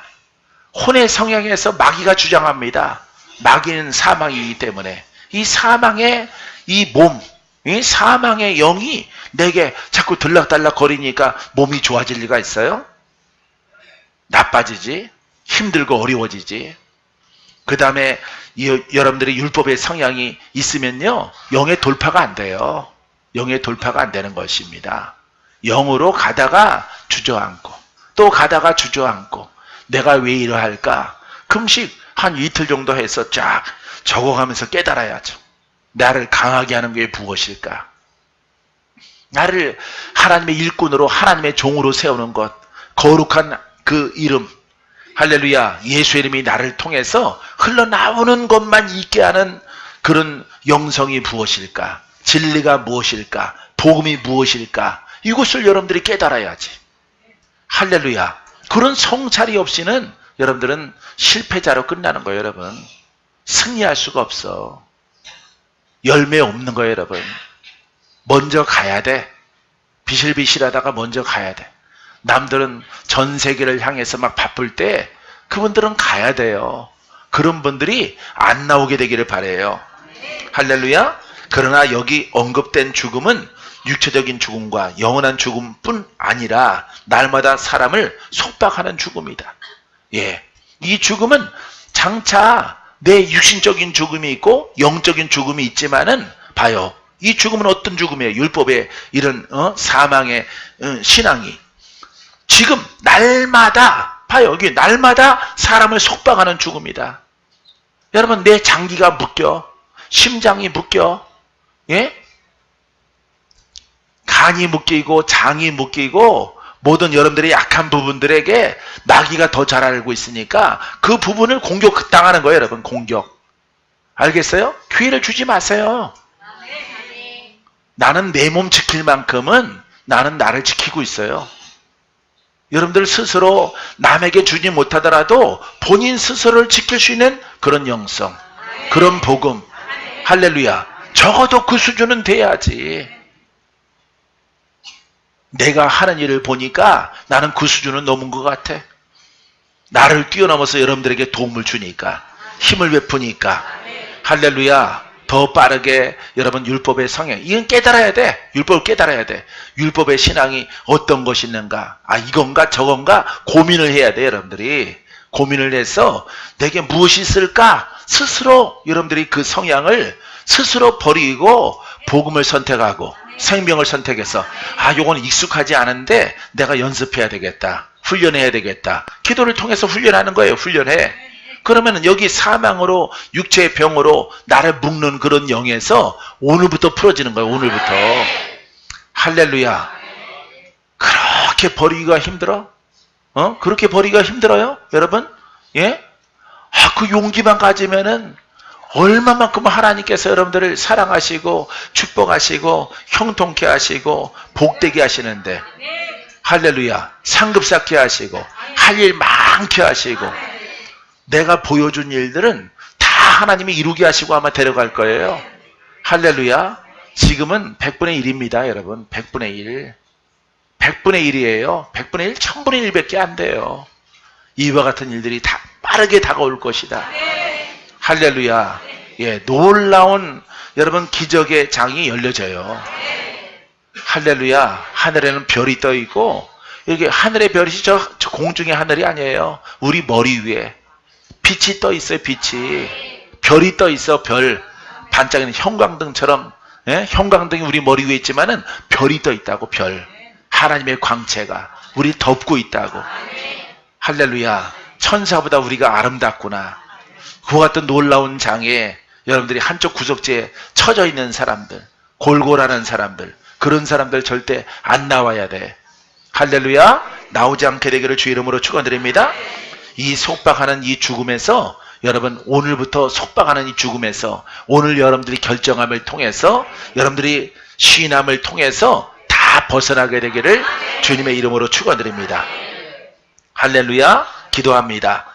혼의 성향에서 마귀가 주장합니다. 마귀는 사망이기 때문에 이 사망의 이 몸, 이 사망의 영이 내게 자꾸 들락달락 거리니까 몸이 좋아질 리가 있어요? 나빠지지. 힘들고 어려워지지. 그 다음에 여러분들이 율법의 성향이 있으면요, 영의 돌파가 안 돼요. 영의 돌파가 안 되는 것입니다. 영으로 가다가 주저앉고 또 가다가 주저앉고, 내가 왜 이러할까? 금식 한 이틀 정도 해서 쫙 적어가면서 깨달아야죠. 나를 강하게 하는 게 무엇일까? 나를 하나님의 일꾼으로, 하나님의 종으로 세우는 것, 거룩한 그 이름, 할렐루야, 예수의 이름이 나를 통해서 흘러나오는 것만 있게 하는 그런 영성이 무엇일까? 진리가 무엇일까? 복음이 무엇일까? 이것을 여러분들이 깨달아야지. 할렐루야. 그런 성찰이 없이는 여러분들은 실패자로 끝나는 거예요, 여러분. 승리할 수가 없어. 열매 없는 거예요, 여러분. 먼저 가야 돼. 비실비실하다가 먼저 가야 돼. 남들은 전 세계를 향해서 막 바쁠 때 그분들은 가야 돼요. 그런 분들이 안 나오게 되기를 바라요. 할렐루야. 그러나 여기 언급된 죽음은 육체적인 죽음과 영원한 죽음뿐 아니라 날마다 사람을 속박하는 죽음이다. 예, 이 죽음은 장차 내 육신적인 죽음이 있고 영적인 죽음이 있지만은, 봐요, 이 죽음은 어떤 죽음이에요? 율법의 이런 사망의 신앙이 지금 날마다, 봐요, 여기 날마다 사람을 속박하는 죽음이다. 여러분, 내 장기가 묶여, 심장이 묶여, 예? 간이 묶이고 장이 묶이고 모든 여러분들의 약한 부분들에게 마귀가 더 잘 알고 있으니까 그 부분을 공격당하는 거예요, 여러분. 공격. 알겠어요? 기회를 주지 마세요. 나는 내 몸 지킬 만큼은 나는 나를 지키고 있어요. 여러분들 스스로 남에게 주지 못하더라도 본인 스스로를 지킬 수 있는 그런 영성, 그런 복음, 할렐루야. 적어도 그 수준은 돼야지. 내가 하는 일을 보니까 나는 그 수준은 넘은 것 같아. 나를 뛰어넘어서 여러분들에게 도움을 주니까, 힘을 베푸니까, 할렐루야. 더 빠르게 여러분 율법의 성향, 이건 깨달아야 돼. 율법을 깨달아야 돼. 율법의 신앙이 어떤 것이 있는가, 아, 이건가 저건가 고민을 해야 돼. 여러분들이 고민을 해서 내게 무엇이 있을까, 스스로 여러분들이 그 성향을 스스로 버리고 복음을 선택하고 생명을 선택해서, 아, 요건 익숙하지 않은데 내가 연습해야 되겠다, 훈련해야 되겠다. 기도를 통해서 훈련하는 거예요. 훈련해. 그러면 여기 사망으로, 육체의 병으로 나를 묶는 그런 영에서 오늘부터 풀어지는 거예요. 오늘부터. 할렐루야. 그렇게 버리기가 힘들어? 그렇게 버리기가 힘들어요? 여러분? 예? 아, 그 용기만 가지면은 얼마만큼 하나님께서 여러분들을 사랑하시고 축복하시고 형통케 하시고 복되게 하시는데, 할렐루야. 상급 쌓게 하시고 할 일 많게 하시고, 내가 보여준 일들은 다 하나님이 이루게 하시고 아마 데려갈 거예요. 할렐루야. 지금은 100분의 1입니다, 여러분. 100분의 1. 100분의 1이에요. 100분의 1, 1000분의 1밖에 안 돼요. 이와 같은 일들이 다 빠르게 다가올 것이다. 할렐루야. 예, 놀라운 여러분 기적의 장이 열려져요. 할렐루야. 하늘에는 별이 떠 있고, 이렇게 하늘의 별이 저 공중의 하늘이 아니에요. 우리 머리 위에 빛이 떠 있어요. 빛이. 별이 떠 있어. 별. 반짝이는 형광등처럼. 예? 형광등이 우리 머리 위에 있지만은 별이 떠 있다고. 별. 하나님의 광채가 우리 덮고 있다고. 할렐루야. 천사보다 우리가 아름답구나. 그와 같은 놀라운 장에 여러분들이 한쪽 구석지에 처져 있는 사람들, 골골하는 사람들, 그런 사람들 절대 안 나와야 돼. 할렐루야. 나오지 않게 되기를 주 이름으로 축원드립니다. 이 속박하는 이 죽음에서 여러분, 오늘부터 속박하는 이 죽음에서 오늘 여러분들이 결정함을 통해서 여러분들이 신함을 통해서 다 벗어나게 되기를 주님의 이름으로 축원드립니다. 할렐루야. 기도합니다.